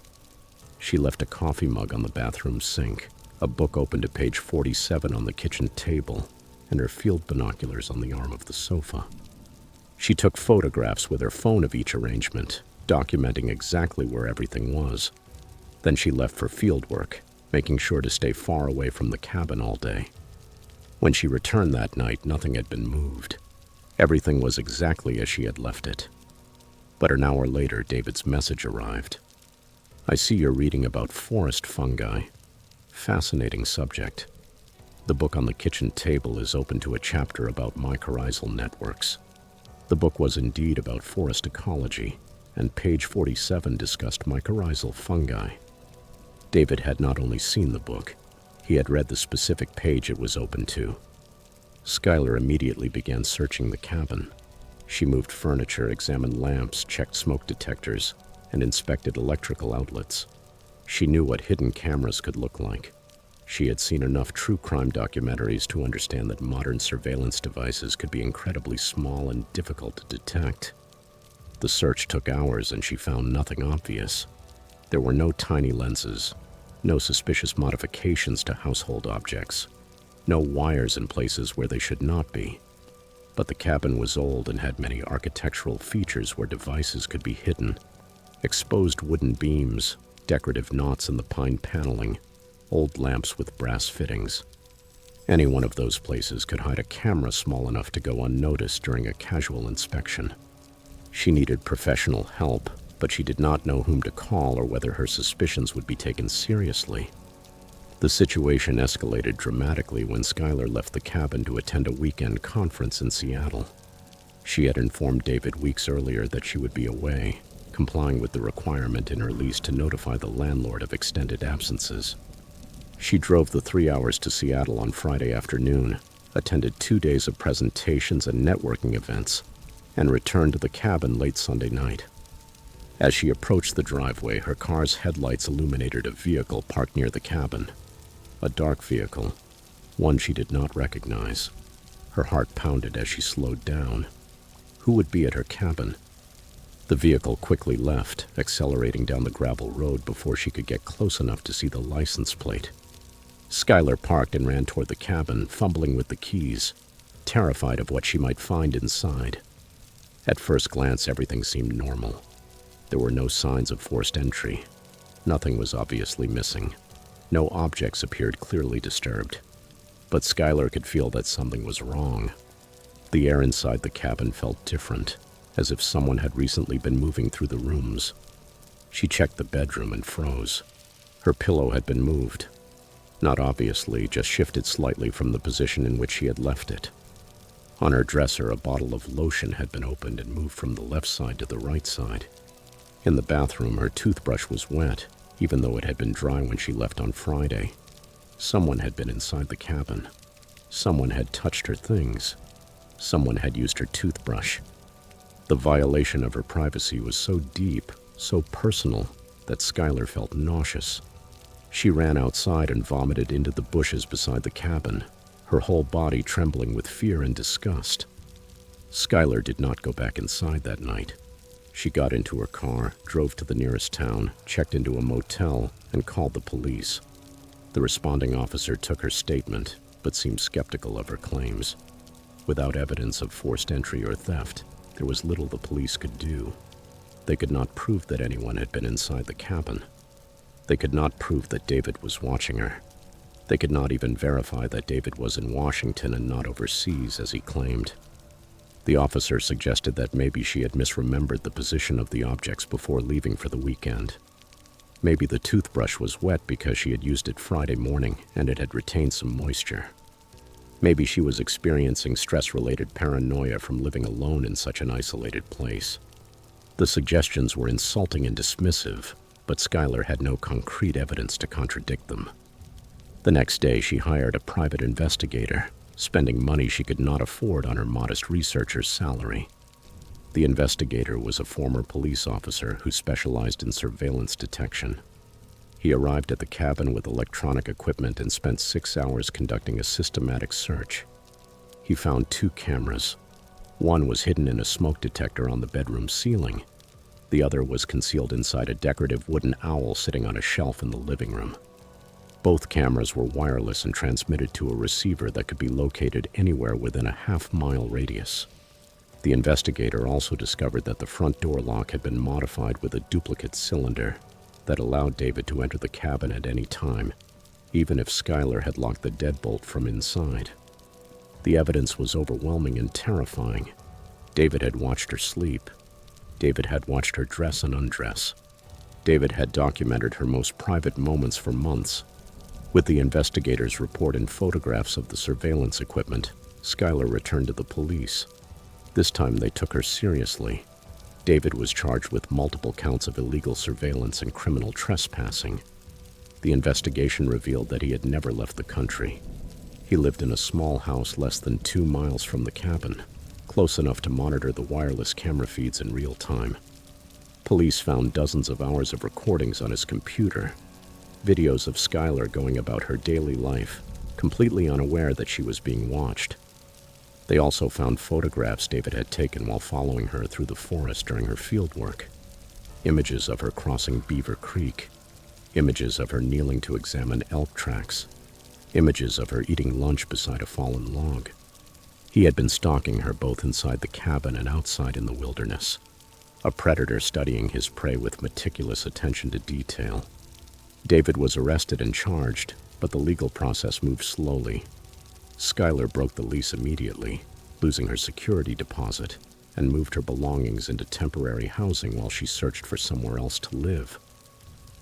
She left a coffee mug on the bathroom sink, a book open to page 47 on the kitchen table, and her field binoculars on the arm of the sofa. She took photographs with her phone of each arrangement, documenting exactly where everything was. Then she left for field work, making sure to stay far away from the cabin all day. When she returned that night, nothing had been moved. Everything was exactly as she had left it. But an hour later, David's message arrived. "I see you're reading about forest fungi. Fascinating subject. The book on the kitchen table is open to a chapter about mycorrhizal networks." The book was indeed about forest ecology, and page 47 discussed mycorrhizal fungi. David had not only seen the book, he had read the specific page it was open to. Skylar immediately began searching the cabin. She moved furniture, examined lamps, checked smoke detectors, and inspected electrical outlets. She knew what hidden cameras could look like. She had seen enough true crime documentaries to understand that modern surveillance devices could be incredibly small and difficult to detect. The search took hours and she found nothing obvious. There were no tiny lenses, no suspicious modifications to household objects, no wires in places where they should not be. But the cabin was old and had many architectural features where devices could be hidden. Exposed wooden beams, decorative knots in the pine paneling, old lamps with brass fittings. Any one of those places could hide a camera small enough to go unnoticed during a casual inspection. She needed professional help, but she did not know whom to call or whether her suspicions would be taken seriously. The situation escalated dramatically when Skylar left the cabin to attend a weekend conference in Seattle. She had informed David weeks earlier that she would be away, complying with the requirement in her lease to notify the landlord of extended absences. She drove the 3 hours to Seattle on Friday afternoon, attended 2 days of presentations and networking events, and returned to the cabin late Sunday night. As she approached the driveway, her car's headlights illuminated a vehicle parked near the cabin. A dark vehicle, one she did not recognize. Her heart pounded as she slowed down. Who would be at her cabin? The vehicle quickly left, accelerating down the gravel road before she could get close enough to see the license plate. Skylar parked and ran toward the cabin, fumbling with the keys, terrified of what she might find inside. At first glance, everything seemed normal. There were no signs of forced entry. Nothing was obviously missing. No objects appeared clearly disturbed. But Skylar could feel that something was wrong. The air inside the cabin felt different, as if someone had recently been moving through the rooms. She checked the bedroom and froze. Her pillow had been moved. Not obviously, just shifted slightly from the position in which she had left it. On her dresser, a bottle of lotion had been opened and moved from the left side to the right side. In the bathroom, her toothbrush was wet, even though it had been dry when she left on Friday. Someone had been inside the cabin. Someone had touched her things. Someone had used her toothbrush. The violation of her privacy was so deep, so personal, that Skylar felt nauseous. She ran outside and vomited into the bushes beside the cabin, her whole body trembling with fear and disgust. Skylar did not go back inside that night. She got into her car, drove to the nearest town, checked into a motel, and called the police. The responding officer took her statement, but seemed skeptical of her claims. Without evidence of forced entry or theft, there was little the police could do. They could not prove that anyone had been inside the cabin. They could not prove that David was watching her. They could not even verify that David was in Washington and not overseas, as he claimed. The officer suggested that maybe she had misremembered the position of the objects before leaving for the weekend. Maybe the toothbrush was wet because she had used it Friday morning and it had retained some moisture. Maybe she was experiencing stress-related paranoia from living alone in such an isolated place. The suggestions were insulting and dismissive, but Skylar had no concrete evidence to contradict them. The next day, she hired a private investigator, spending money she could not afford on her modest researcher's salary. The investigator was a former police officer who specialized in surveillance detection. He arrived at the cabin with electronic equipment and spent 6 hours conducting a systematic search. He found 2 cameras. One was hidden in a smoke detector on the bedroom ceiling. The other was concealed inside a decorative wooden owl sitting on a shelf in the living room. Both cameras were wireless and transmitted to a receiver that could be located anywhere within a half-mile radius. The investigator also discovered that the front door lock had been modified with a duplicate cylinder that allowed David to enter the cabin at any time, even if Skylar had locked the deadbolt from inside. The evidence was overwhelming and terrifying. David had watched her sleep. David had watched her dress and undress. David had documented her most private moments for months. With the investigator's report and photographs of the surveillance equipment, Skylar returned to the police. This time they took her seriously. David was charged with multiple counts of illegal surveillance and criminal trespassing. The investigation revealed that he had never left the country. He lived in a small house less than 2 miles from the cabin, close enough to monitor the wireless camera feeds in real time. Police found dozens of hours of recordings on his computer, videos of Skylar going about her daily life, completely unaware that she was being watched. They also found photographs David had taken while following her through the forest during her fieldwork. Images of her crossing Beaver Creek. Images of her kneeling to examine elk tracks. Images of her eating lunch beside a fallen log. He had been stalking her both inside the cabin and outside in the wilderness. A predator studying his prey with meticulous attention to detail. David was arrested and charged, but the legal process moved slowly. Skylar broke the lease immediately, losing her security deposit, and moved her belongings into temporary housing while she searched for somewhere else to live.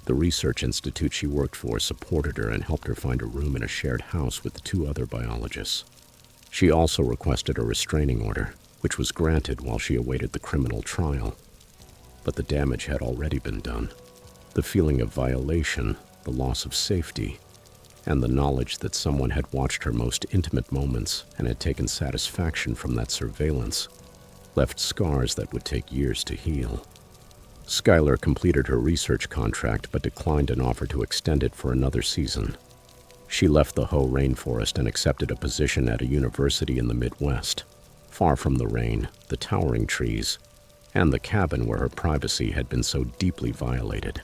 The research institute she worked for supported her and helped her find a room in a shared house with 2 other biologists. She also requested a restraining order, which was granted while she awaited the criminal trial. But the damage had already been done. The feeling of violation, the loss of safety, and the knowledge that someone had watched her most intimate moments and had taken satisfaction from that surveillance left scars that would take years to heal. Skylar completed her research contract but declined an offer to extend it for another season. She left the Hoh Rainforest and accepted a position at a university in the Midwest, far from the rain, the towering trees, and the cabin where her privacy had been so deeply violated.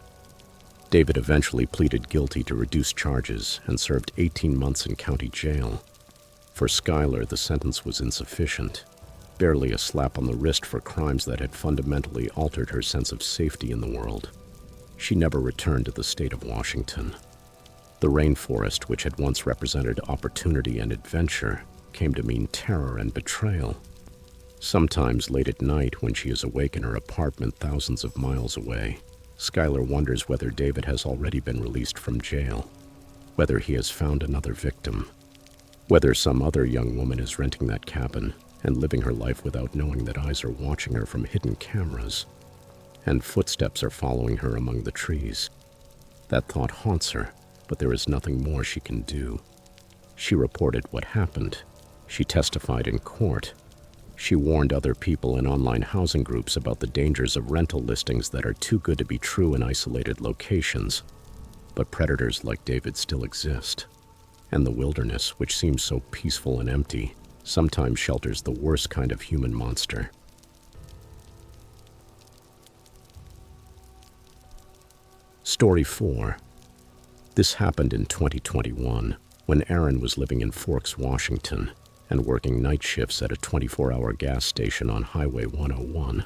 David eventually pleaded guilty to reduced charges and served 18 months in county jail. For Skylar, the sentence was insufficient, barely a slap on the wrist for crimes that had fundamentally altered her sense of safety in the world. She never returned to the state of Washington. The rainforest, which had once represented opportunity and adventure, came to mean terror and betrayal. Sometimes late at night, when she is awake in her apartment thousands of miles away, Skylar wonders whether David has already been released from jail, whether he has found another victim, whether some other young woman is renting that cabin and living her life without knowing that eyes are watching her from hidden cameras, and footsteps are following her among the trees. That thought haunts her, but there is nothing more she can do. She reported what happened. She testified in court. She warned other people in online housing groups about the dangers of rental listings that are too good to be true in isolated locations. But predators like David still exist. And the wilderness, which seems so peaceful and empty, sometimes shelters the worst kind of human monster. Story 4. This happened in 2021, when Aaron was living in Forks, Washington, and working night shifts at a 24-hour gas station on Highway 101.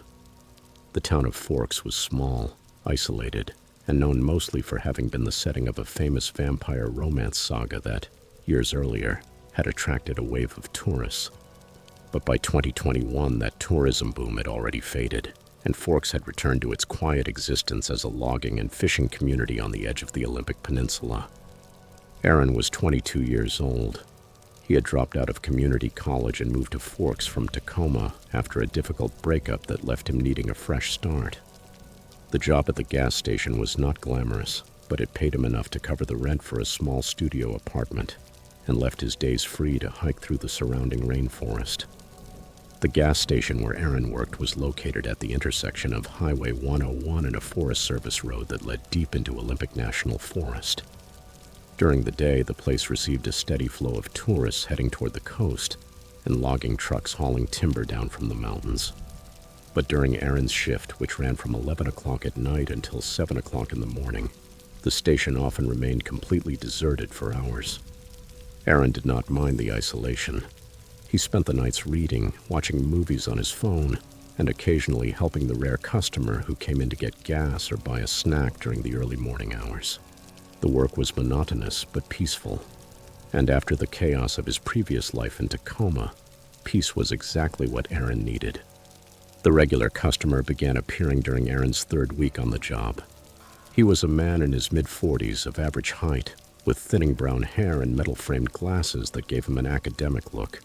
The town of Forks was small, isolated, and known mostly for having been the setting of a famous vampire romance saga that, years earlier, had attracted a wave of tourists. But by 2021, that tourism boom had already faded, and Forks had returned to its quiet existence as a logging and fishing community on the edge of the Olympic Peninsula. Aaron was 22 years old. He had dropped out of community college and moved to Forks from Tacoma after a difficult breakup that left him needing a fresh start. The job at the gas station was not glamorous, but it paid him enough to cover the rent for a small studio apartment and left his days free to hike through the surrounding rainforest. The gas station where Aaron worked was located at the intersection of Highway 101 and a Forest Service road that led deep into Olympic National Forest. During the day, the place received a steady flow of tourists heading toward the coast and logging trucks hauling timber down from the mountains. But during Aaron's shift, which ran from 11 o'clock at night until 7 o'clock in the morning, the station often remained completely deserted for hours. Aaron did not mind the isolation. He spent the nights reading, watching movies on his phone, and occasionally helping the rare customer who came in to get gas or buy a snack during the early morning hours. The work was monotonous but peaceful, and after the chaos of his previous life in Tacoma, peace was exactly what Aaron needed. The regular customer began appearing during Aaron's third week on the job. He was a man in his mid-40s of average height, with thinning brown hair and metal-framed glasses that gave him an academic look.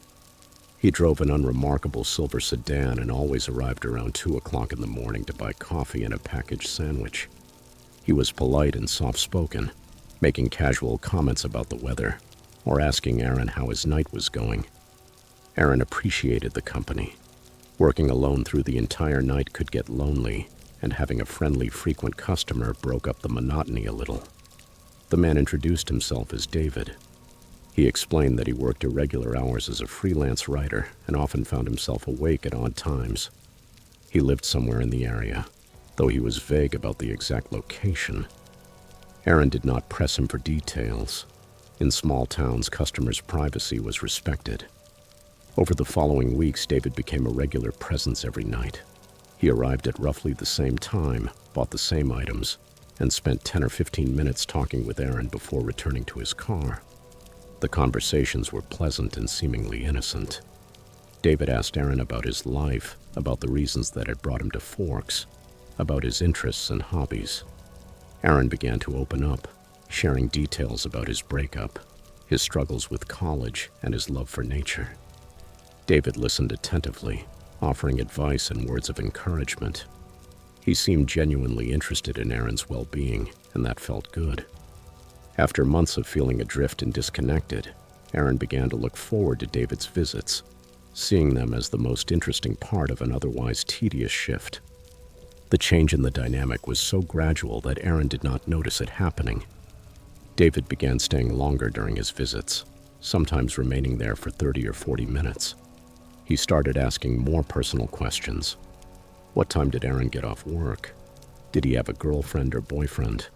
He drove an unremarkable silver sedan and always arrived around 2 o'clock in the morning to buy coffee and a packaged sandwich. He was polite and soft-spoken, making casual comments about the weather, or asking Aaron how his night was going. Aaron appreciated the company. Working alone through the entire night could get lonely, and having a friendly, frequent customer broke up the monotony a little. The man introduced himself as David. He explained that he worked irregular hours as a freelance writer and often found himself awake at odd times. He lived somewhere in the area, though he was vague about the exact location. Aaron did not press him for details. In small towns, customers' privacy was respected. Over the following weeks, David became a regular presence every night. He arrived at roughly the same time, bought the same items, and spent 10 or 15 minutes talking with Aaron before returning to his car. The conversations were pleasant and seemingly innocent. David asked Aaron about his life, about the reasons that had brought him to Forks, about his interests and hobbies. Aaron began to open up, sharing details about his breakup, his struggles with college, and his love for nature. David listened attentively, offering advice and words of encouragement. He seemed genuinely interested in Aaron's well-being, and that felt good. After months of feeling adrift and disconnected, Aaron began to look forward to David's visits, seeing them as the most interesting part of an otherwise tedious shift. The change in the dynamic was so gradual that Aaron did not notice it happening. David began staying longer during his visits, sometimes remaining there for 30 or 40 minutes. He started asking more personal questions. What time did Aaron get off work? Did he have a girlfriend or boyfriend?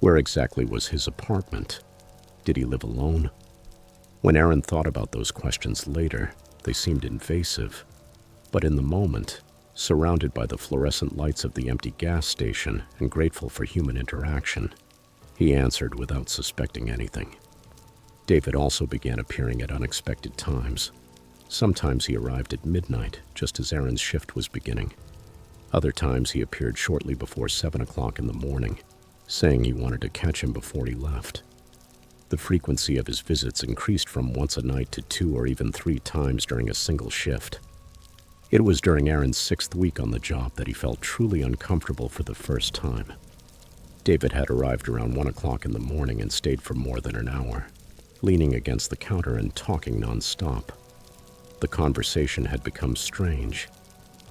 Where exactly was his apartment? Did he live alone? When Aaron thought about those questions later, they seemed invasive. But in the moment, surrounded by the fluorescent lights of the empty gas station and grateful for human interaction, he answered without suspecting anything. David also began appearing at unexpected times. Sometimes he arrived at midnight, just as Aaron's shift was beginning. Other times he appeared shortly before 7 o'clock in the morning, saying he wanted to catch him before he left. The frequency of his visits increased from once a night to 2 or even 3 times during a single shift. It was during Aaron's 6th week on the job that he felt truly uncomfortable for the first time. David had arrived around 1 o'clock in the morning and stayed for more than an hour, leaning against the counter and talking nonstop. The conversation had become strange.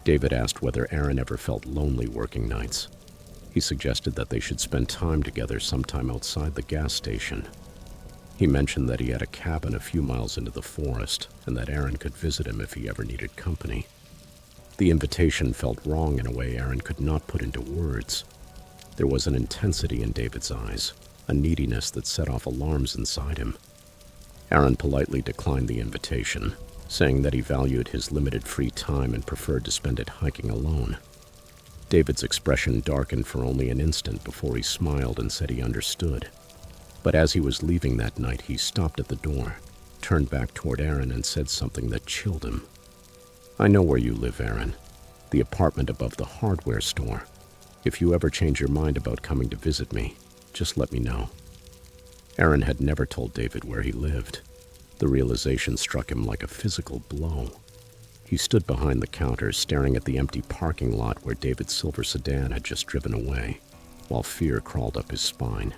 David asked whether Aaron ever felt lonely working nights. He suggested that they should spend time together sometime outside the gas station. He mentioned that he had a cabin a few miles into the forest and that Aaron could visit him if he ever needed company. The invitation felt wrong in a way Aaron could not put into words. There was an intensity in David's eyes, a neediness that set off alarms inside him. Aaron politely declined the invitation, saying that he valued his limited free time and preferred to spend it hiking alone. David's expression darkened for only an instant before he smiled and said he understood. But as he was leaving that night, he stopped at the door, turned back toward Aaron, and said something that chilled him. "I know where you live, Aaron. The apartment above the hardware store. If you ever change your mind about coming to visit me, just let me know." Aaron had never told David where he lived. The realization struck him like a physical blow. He stood behind the counter, staring at the empty parking lot where David's silver sedan had just driven away, while fear crawled up his spine.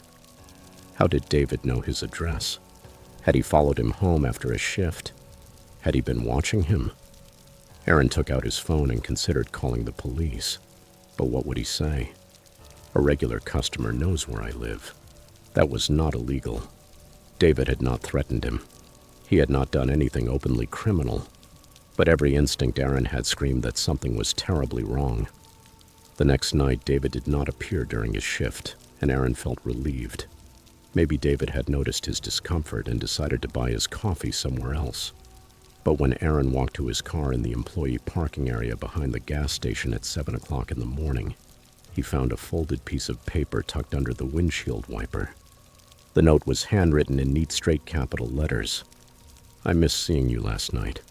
How did David know his address? Had he followed him home after a shift? Had he been watching him? Aaron took out his phone and considered calling the police. But what would he say? "A regular customer knows where I live." That was not illegal. David had not threatened him. He had not done anything openly criminal. But every instinct Aaron had screamed that something was terribly wrong. The next night, David did not appear during his shift, and Aaron felt relieved. Maybe David had noticed his discomfort and decided to buy his coffee somewhere else. But when Aaron walked to his car in the employee parking area behind the gas station at 7 o'clock in the morning, he found a folded piece of paper tucked under the windshield wiper. The note was handwritten in neat straight capital letters. "I missed seeing you last night.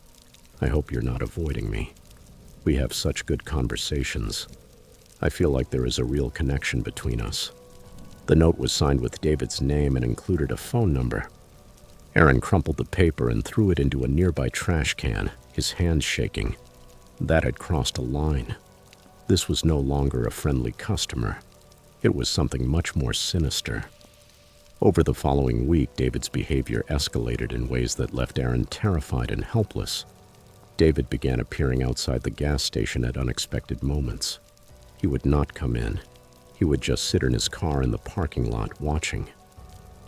I hope you're not avoiding me. We have such good conversations. I feel like there is a real connection between us." The note was signed with David's name and included a phone number. Aaron crumpled the paper and threw it into a nearby trash can, his hands shaking. That had crossed a line. This was no longer a friendly customer. It was something much more sinister. Over the following week, David's behavior escalated in ways that left Aaron terrified and helpless. David began appearing outside the gas station at unexpected moments. He would not come in. He would just sit in his car in the parking lot, watching.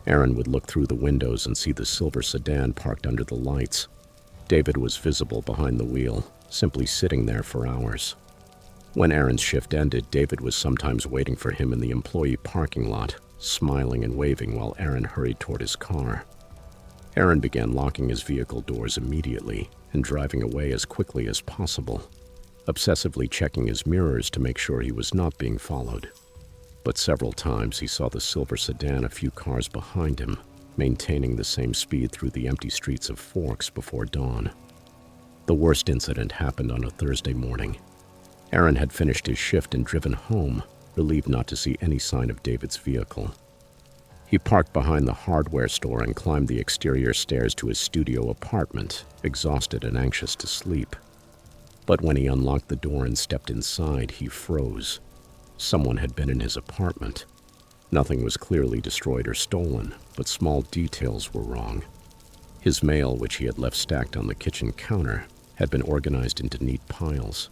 Aaron would look through the windows and see the silver sedan parked under the lights. David was visible behind the wheel, simply sitting there for hours. When Aaron's shift ended, David was sometimes waiting for him in the employee parking lot, smiling and waving while Aaron hurried toward his car. Aaron began locking his vehicle doors immediately and driving away as quickly as possible, obsessively checking his mirrors to make sure he was not being followed. But several times he saw the silver sedan a few cars behind him, maintaining the same speed through the empty streets of Forks before dawn. The worst incident happened on a Thursday morning. Aaron had finished his shift and driven home, relieved not to see any sign of David's vehicle. He parked behind the hardware store and climbed the exterior stairs to his studio apartment, exhausted and anxious to sleep. But when he unlocked the door and stepped inside, he froze. Someone had been in his apartment. Nothing was clearly destroyed or stolen, but small details were wrong. His mail, which he had left stacked on the kitchen counter, had been organized into neat piles.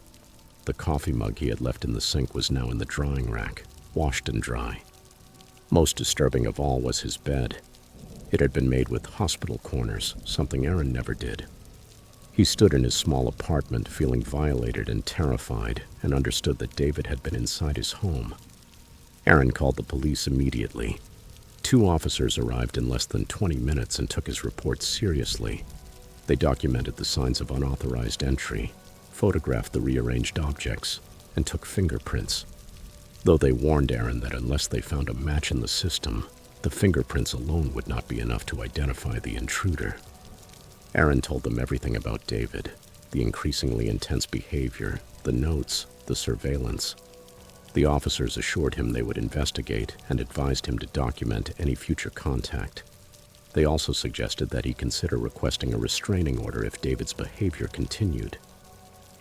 The coffee mug he had left in the sink was now in the drying rack, washed and dry. Most disturbing of all was his bed. It had been made with hospital corners, something Aaron never did. He stood in his small apartment, feeling violated and terrified, and understood that David had been inside his home. Aaron called the police immediately. 2 officers arrived in less than 20 minutes and took his report seriously. They documented the signs of unauthorized entry, photographed the rearranged objects, and took fingerprints. Though they warned Aaron that unless they found a match in the system, the fingerprints alone would not be enough to identify the intruder. Aaron told them everything about David, the increasingly intense behavior, the notes, the surveillance. The officers assured him they would investigate and advised him to document any future contact. They also suggested that he consider requesting a restraining order if David's behavior continued.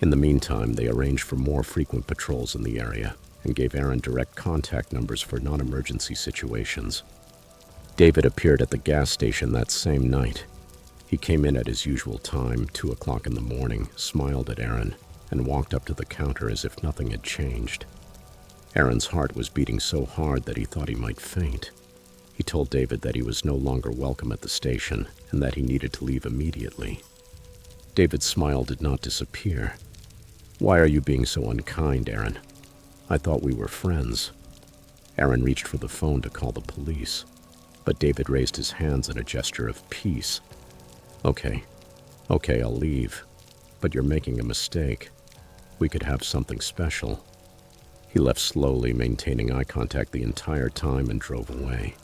In the meantime, they arranged for more frequent patrols in the area and gave Aaron direct contact numbers for non-emergency situations. David appeared at the gas station that same night. He came in at his usual time, 2 o'clock in the morning, smiled at Aaron, and walked up to the counter as if nothing had changed. Aaron's heart was beating so hard that he thought he might faint. He told David that he was no longer welcome at the station and that he needed to leave immediately. David's smile did not disappear. "Why are you being so unkind, Aaron? I thought we were friends." Aaron reached for the phone to call the police, but David raised his hands in a gesture of peace. Okay, I'll leave, but you're making a mistake. We could have something special." He left slowly, maintaining eye contact the entire time, and drove away.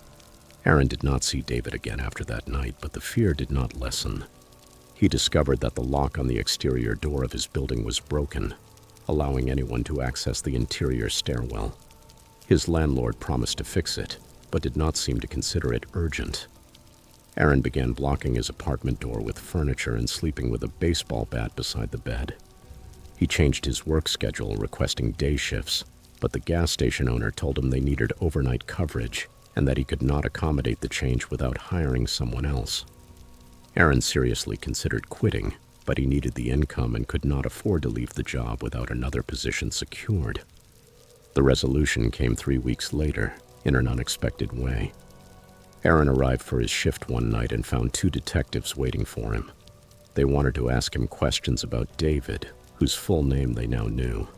Aaron did not see David again after that night, but the fear did not lessen. He discovered that the lock on the exterior door of his building was broken, allowing anyone to access the interior stairwell. His landlord promised to fix it, but did not seem to consider it urgent. Aaron began blocking his apartment door with furniture and sleeping with a baseball bat beside the bed. He changed his work schedule, requesting day shifts, but the gas station owner told him they needed overnight coverage and that he could not accommodate the change without hiring someone else. Aaron seriously considered quitting, but he needed the income and could not afford to leave the job without another position secured. The resolution came 3 weeks later, in an unexpected way. Aaron arrived for his shift one night and found 2 detectives waiting for him. They wanted to ask him questions about David, whose full name they now knew.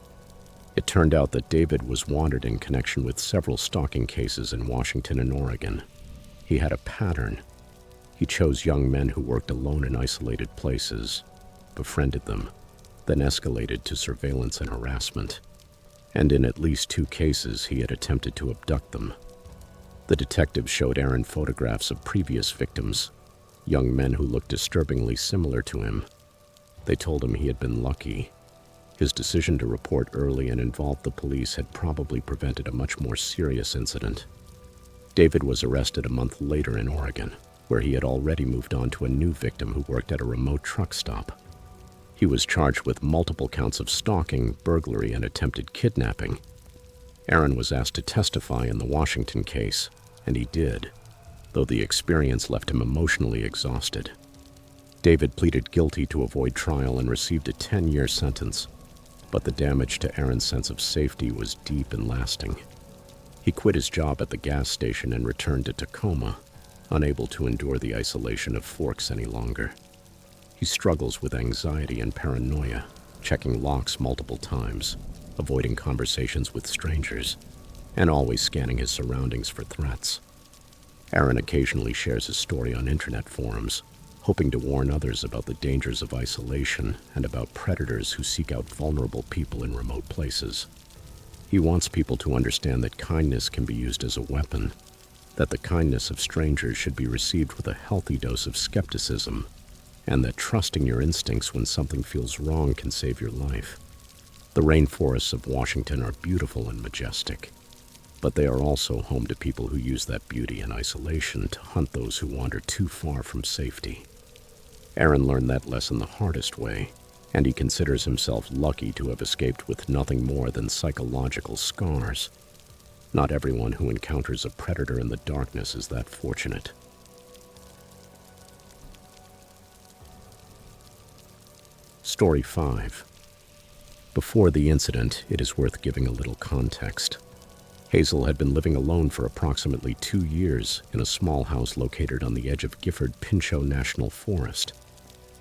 It turned out that David was wanted in connection with several stalking cases in Washington and Oregon. He had a pattern. He chose young men who worked alone in isolated places, befriended them, then escalated to surveillance and harassment. And in at least 2 cases, he had attempted to abduct them. The detectives showed Aaron photographs of previous victims, young men who looked disturbingly similar to him. They told him he had been lucky. His decision to report early and involve the police had probably prevented a much more serious incident. David was arrested a month later in Oregon, where he had already moved on to a new victim who worked at a remote truck stop. He was charged with multiple counts of stalking, burglary, and attempted kidnapping. Aaron was asked to testify in the Washington case, and he did, though the experience left him emotionally exhausted. David pleaded guilty to avoid trial and received a 10-year sentence, but the damage to Aaron's sense of safety was deep and lasting. He quit his job at the gas station and returned to Tacoma, unable to endure the isolation of Forks any longer. He struggles with anxiety and paranoia, checking locks multiple times, avoiding conversations with strangers, and always scanning his surroundings for threats. Aaron occasionally shares his story on internet forums, hoping to warn others about the dangers of isolation and about predators who seek out vulnerable people in remote places. He wants people to understand that kindness can be used as a weapon, that the kindness of strangers should be received with a healthy dose of skepticism, and that trusting your instincts when something feels wrong can save your life. The rainforests of Washington are beautiful and majestic, but they are also home to people who use that beauty and isolation to hunt those who wander too far from safety. Aaron learned that lesson the hardest way, and he considers himself lucky to have escaped with nothing more than psychological scars. Not everyone who encounters a predator in the darkness is that fortunate. Story 5. Before the incident, it is worth giving a little context. Hazel had been living alone for approximately 2 years in a small house located on the edge of Gifford-Pinchot National Forest.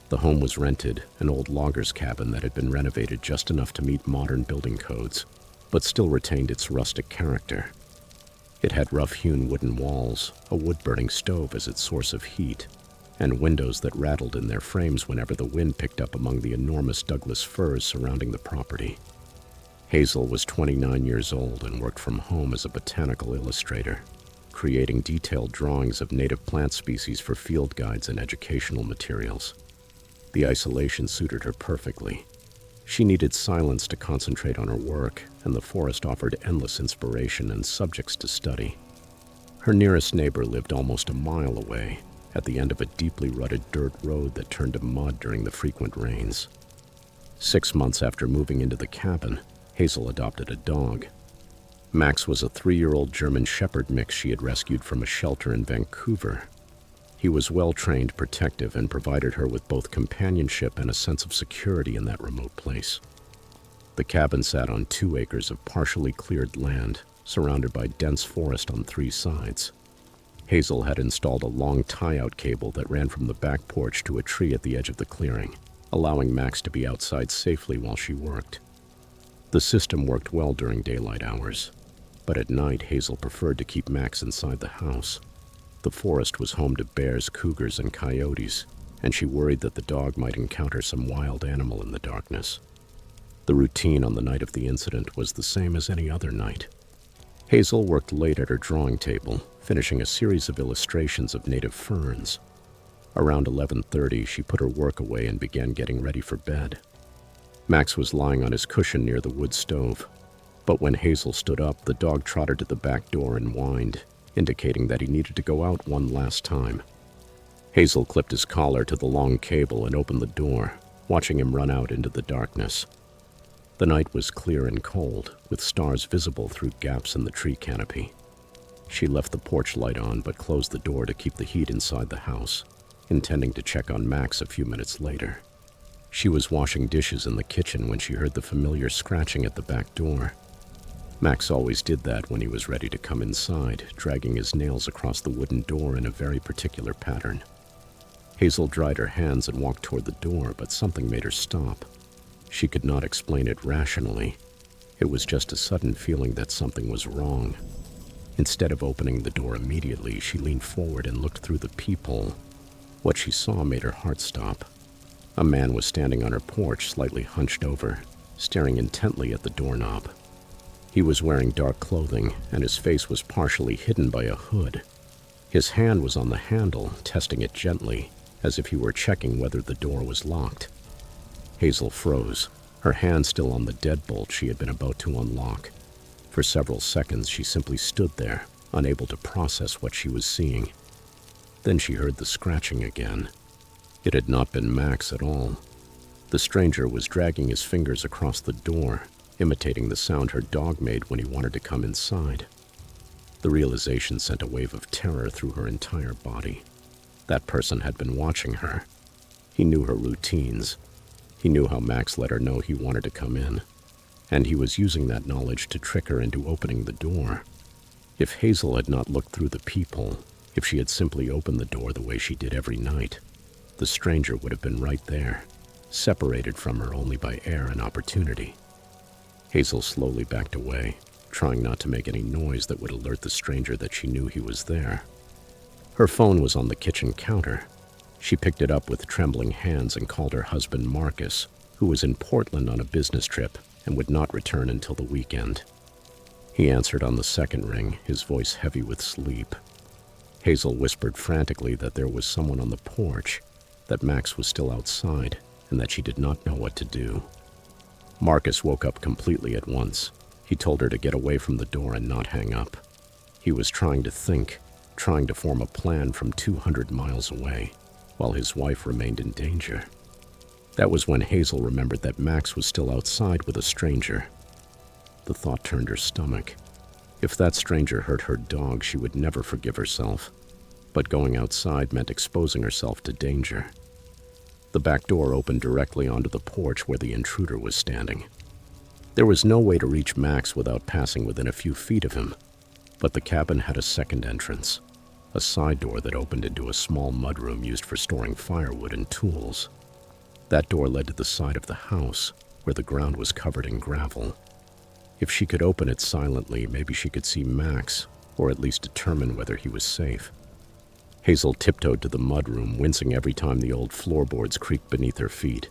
The home was rented, an old logger's cabin that had been renovated just enough to meet modern building codes, but still retained its rustic character. It had rough-hewn wooden walls, a wood-burning stove as its source of heat, and windows that rattled in their frames whenever the wind picked up among the enormous Douglas firs surrounding the property. Hazel was 29 years old and worked from home as a botanical illustrator, creating detailed drawings of native plant species for field guides and educational materials. The isolation suited her perfectly. She needed silence to concentrate on her work, and the forest offered endless inspiration and subjects to study. Her nearest neighbor lived almost a mile away, at the end of a deeply rutted dirt road that turned to mud during the frequent rains. 6 months after moving into the cabin, Hazel adopted a dog. Max was a 3-year-old German Shepherd mix she had rescued from a shelter in Vancouver. He was well-trained, protective, and provided her with both companionship and a sense of security in that remote place. The cabin sat on 2 acres of partially cleared land, surrounded by dense forest on 3 sides. Hazel had installed a long tie-out cable that ran from the back porch to a tree at the edge of the clearing, allowing Max to be outside safely while she worked. The system worked well during daylight hours, but at night Hazel preferred to keep Max inside the house. The forest was home to bears, cougars, and coyotes, and she worried that the dog might encounter some wild animal in the darkness. The routine on the night of the incident was the same as any other night. Hazel worked late at her drawing table, finishing a series of illustrations of native ferns. Around 11:30, she put her work away and began getting ready for bed. Max was lying on his cushion near the wood stove, but when Hazel stood up, the dog trotted to the back door and whined, indicating that he needed to go out one last time. Hazel clipped his collar to the long cable and opened the door, watching him run out into the darkness. The night was clear and cold, with stars visible through gaps in the tree canopy. She left the porch light on but closed the door to keep the heat inside the house, intending to check on Max a few minutes later. She was washing dishes in the kitchen when she heard the familiar scratching at the back door. Max always did that when he was ready to come inside, dragging his nails across the wooden door in a very particular pattern. Hazel dried her hands and walked toward the door, but something made her stop. She could not explain it rationally. It was just a sudden feeling that something was wrong. Instead of opening the door immediately, she leaned forward and looked through the peephole. What she saw made her heart stop. A man was standing on her porch, slightly hunched over, staring intently at the doorknob. He was wearing dark clothing, and his face was partially hidden by a hood. His hand was on the handle, testing it gently, as if he were checking whether the door was locked. Hazel froze, her hand still on the deadbolt she had been about to unlock. For several seconds, she simply stood there, unable to process what she was seeing. Then she heard the scratching again. It had not been Max at all. The stranger was dragging his fingers across the door, imitating the sound her dog made when he wanted to come inside. The realization sent a wave of terror through her entire body. That person had been watching her. He knew her routines. He knew how Max let her know he wanted to come in, and he was using that knowledge to trick her into opening the door. If Hazel had not looked through the peephole, if she had simply opened the door the way she did every night, the stranger would have been right there, separated from her only by air and opportunity. Hazel slowly backed away, trying not to make any noise that would alert the stranger that she knew he was there. Her phone was on the kitchen counter. She picked it up with trembling hands and called her husband Marcus, who was in Portland on a business trip and would not return until the weekend. He answered on the second ring, his voice heavy with sleep. Hazel whispered frantically that there was someone on the porch, that Max was still outside, and that she did not know what to do. Marcus woke up completely at once. He told her to get away from the door and not hang up. He was trying to think, trying to form a plan from 200 miles away, while his wife remained in danger. That was when Hazel remembered that Max was still outside with a stranger. The thought turned her stomach. If that stranger hurt her dog, she would never forgive herself. But going outside meant exposing herself to danger. The back door opened directly onto the porch where the intruder was standing. There was no way to reach Max without passing within a few feet of him, but the cabin had a second entrance, a side door that opened into a small mudroom used for storing firewood and tools. That door led to the side of the house, where the ground was covered in gravel. If she could open it silently, maybe she could see Max, or at least determine whether he was safe. Hazel tiptoed to the mudroom, wincing every time the old floorboards creaked beneath her feet.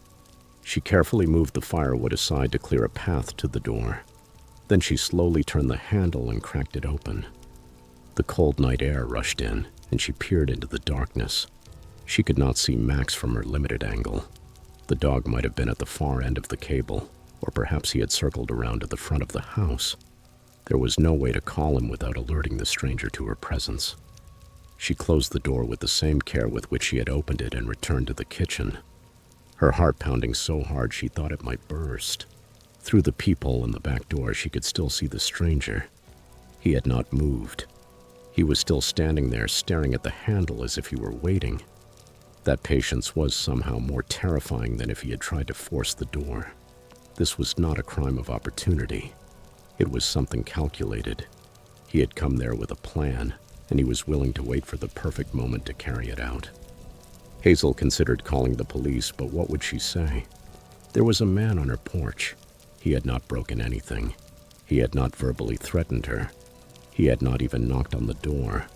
She carefully moved the firewood aside to clear a path to the door. Then she slowly turned the handle and cracked it open. The cold night air rushed in, and she peered into the darkness. She could not see Max from her limited angle. The dog might have been at the far end of the cable, or perhaps he had circled around to the front of the house. There was no way to call him without alerting the stranger to her presence. She closed the door with the same care with which she had opened it and returned to the kitchen, her heart pounding so hard she thought it might burst. Through the peephole in the back door, she could still see the stranger. He had not moved. He was still standing there, staring at the handle as if he were waiting. That patience was somehow more terrifying than if he had tried to force the door. This was not a crime of opportunity. It was something calculated. He had come there with a plan, and he was willing to wait for the perfect moment to carry it out. Hazel considered calling the police, but what would she say? There was a man on her porch. He had not broken anything. He had not verbally threatened her. He had not even knocked on the door.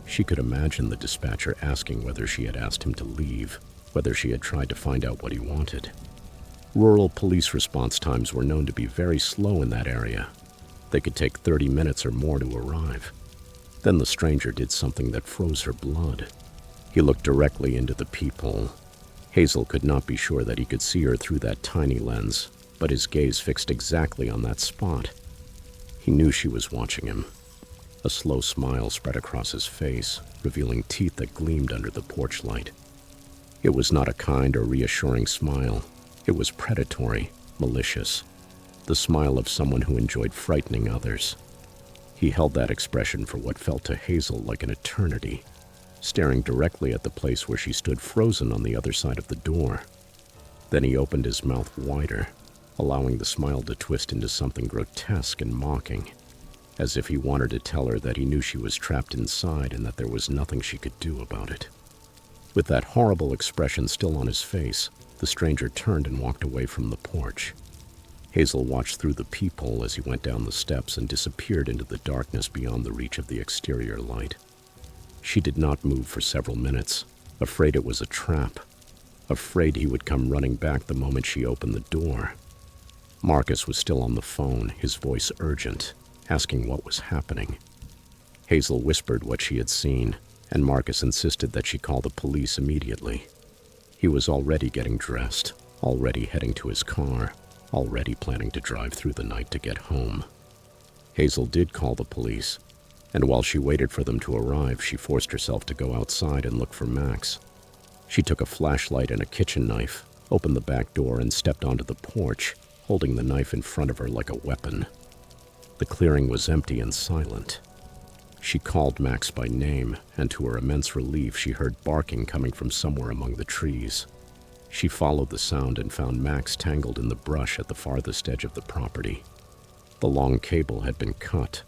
She could imagine the dispatcher asking whether she had asked him to leave, whether she had tried to find out what he wanted. Rural police response times were known to be very slow in that area. They could take 30 minutes or more to arrive. Then the stranger did something that froze her blood. He looked directly into the peephole. Hazel could not be sure that he could see her through that tiny lens, but his gaze fixed exactly on that spot. He knew she was watching him. A slow smile spread across his face, revealing teeth that gleamed under the porch light. It was not a kind or reassuring smile. It was predatory, malicious, the smile of someone who enjoyed frightening others. He held that expression for what felt to Hazel like an eternity, staring directly at the place where she stood frozen on the other side of the door. Then he opened his mouth wider, allowing the smile to twist into something grotesque and mocking, as if he wanted to tell her that he knew she was trapped inside and that there was nothing she could do about it. With that horrible expression still on his face, the stranger turned and walked away from the porch. Hazel watched through the peephole as he went down the steps and disappeared into the darkness beyond the reach of the exterior light. She did not move for several minutes, afraid it was a trap, afraid he would come running back the moment she opened the door. Marcus was still on the phone, his voice urgent, asking what was happening. Hazel whispered what she had seen, and Marcus insisted that she call the police immediately. He was already getting dressed, already heading to his car, already planning to drive through the night to get home. Hazel did call the police, and while she waited for them to arrive, she forced herself to go outside and look for Max. She took a flashlight and a kitchen knife, opened the back door, and stepped onto the porch, holding the knife in front of her like a weapon. The clearing was empty and silent. She called Max by name, and to her immense relief, she heard barking coming from somewhere among the trees. She followed the sound and found Max tangled in the brush at the farthest edge of the property. The long cable had been cut.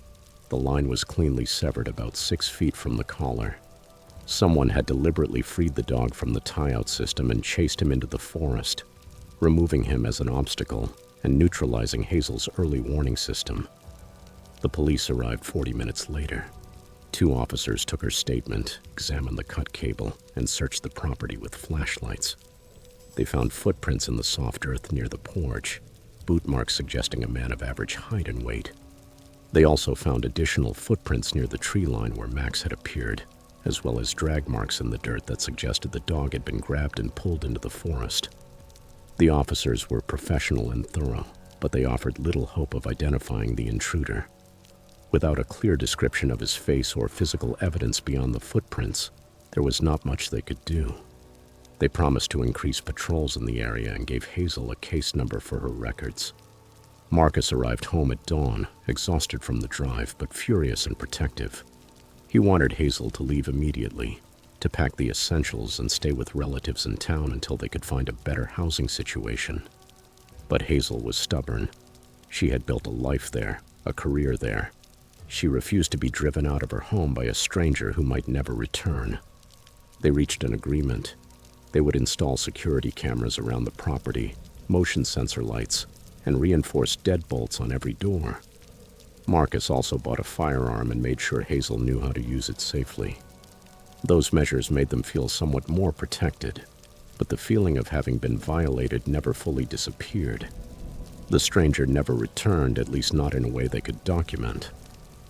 The line was cleanly severed about 6 feet from the collar. Someone had deliberately freed the dog from the tie-out system and chased him into the forest, removing him as an obstacle and neutralizing Hazel's early warning system. The police arrived 40 minutes later. 2 officers took her statement, examined the cut cable, and searched the property with flashlights. They found footprints in the soft earth near the porch, boot marks suggesting a man of average height and weight. They also found additional footprints near the tree line where Max had appeared, as well as drag marks in the dirt that suggested the dog had been grabbed and pulled into the forest. The officers were professional and thorough, but they offered little hope of identifying the intruder. Without a clear description of his face or physical evidence beyond the footprints, there was not much they could do. They promised to increase patrols in the area and gave Hazel a case number for her records. Marcus arrived home at dawn, exhausted from the drive, but furious and protective. He wanted Hazel to leave immediately, to pack the essentials and stay with relatives in town until they could find a better housing situation. But Hazel was stubborn. She had built a life there, a career there. She refused to be driven out of her home by a stranger who might never return. They reached an agreement. They would install security cameras around the property, motion sensor lights, and reinforced deadbolts on every door. Marcus also bought a firearm and made sure Hazel knew how to use it safely. Those measures made them feel somewhat more protected, but the feeling of having been violated never fully disappeared. The stranger never returned, at least not in a way they could document.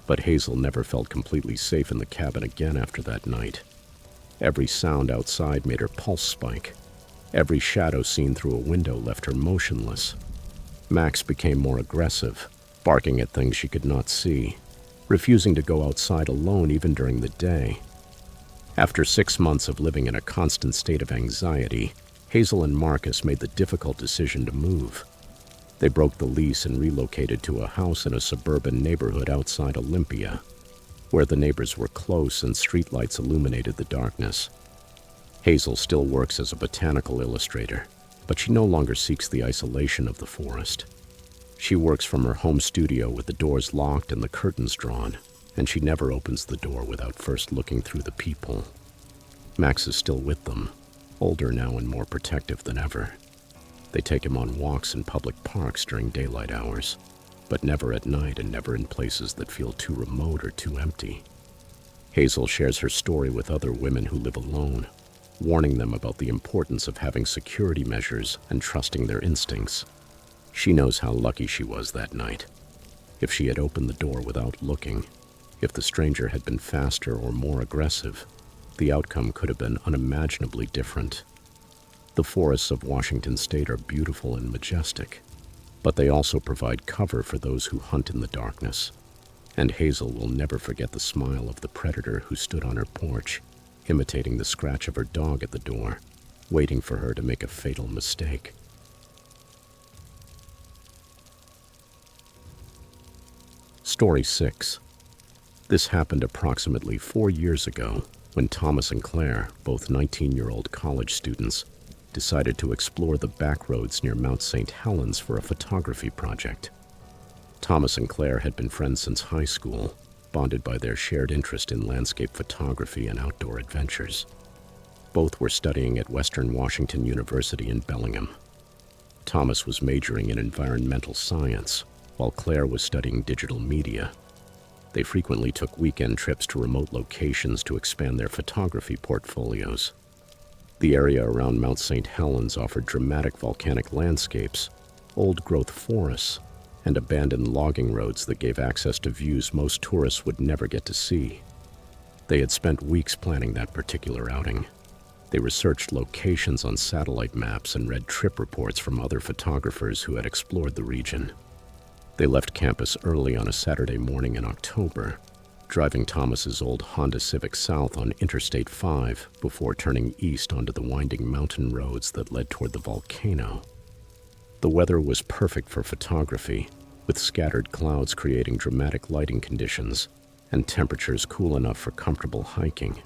But Hazel never felt completely safe in the cabin again after that night. Every sound outside made her pulse spike. Every shadow seen through a window left her motionless. Max became more aggressive, barking at things she could not see, refusing to go outside alone even during the day. After 6 months of living in a constant state of anxiety, Hazel and Marcus made the difficult decision to move. They broke the lease and relocated to a house in a suburban neighborhood outside Olympia. where the neighbors were close and streetlights illuminated the darkness. Hazel still works as a botanical illustrator, but she no longer seeks the isolation of the forest. She works from her home studio with the doors locked and the curtains drawn, and she never opens the door without first looking through the peephole. Max is still with them, older now and more protective than ever. They take him on walks in public parks during daylight hours, but never at night and never in places that feel too remote or too empty. Hazel shares her story with other women who live alone, warning them about the importance of having security measures and trusting their instincts. She knows how lucky she was that night. If she had opened the door without looking, if the stranger had been faster or more aggressive, the outcome could have been unimaginably different. The forests of Washington state are beautiful and majestic, but they also provide cover for those who hunt in the darkness. And Hazel will never forget the smile of the predator who stood on her porch, imitating the scratch of her dog at the door, waiting for her to make a fatal mistake. Story 6. This happened approximately 4 years ago when Thomas and Claire, both 19-year-old college students, decided to explore the back roads near Mount St. Helens for a photography project. Thomas and Claire had been friends since high school, bonded by their shared interest in landscape photography and outdoor adventures. Both were studying at Western Washington University in Bellingham. Thomas was majoring in environmental science, while Claire was studying digital media. They frequently took weekend trips to remote locations to expand their photography portfolios. The area around Mount St. Helens offered dramatic volcanic landscapes, old-growth forests, and abandoned logging roads that gave access to views most tourists would never get to see. They had spent weeks planning that particular outing. They researched locations on satellite maps and read trip reports from other photographers who had explored the region. They left campus early on a Saturday morning in October, driving Thomas's old Honda Civic south on Interstate 5 before turning east onto the winding mountain roads that led toward the volcano. The weather was perfect for photography, with scattered clouds creating dramatic lighting conditions and temperatures cool enough for comfortable hiking.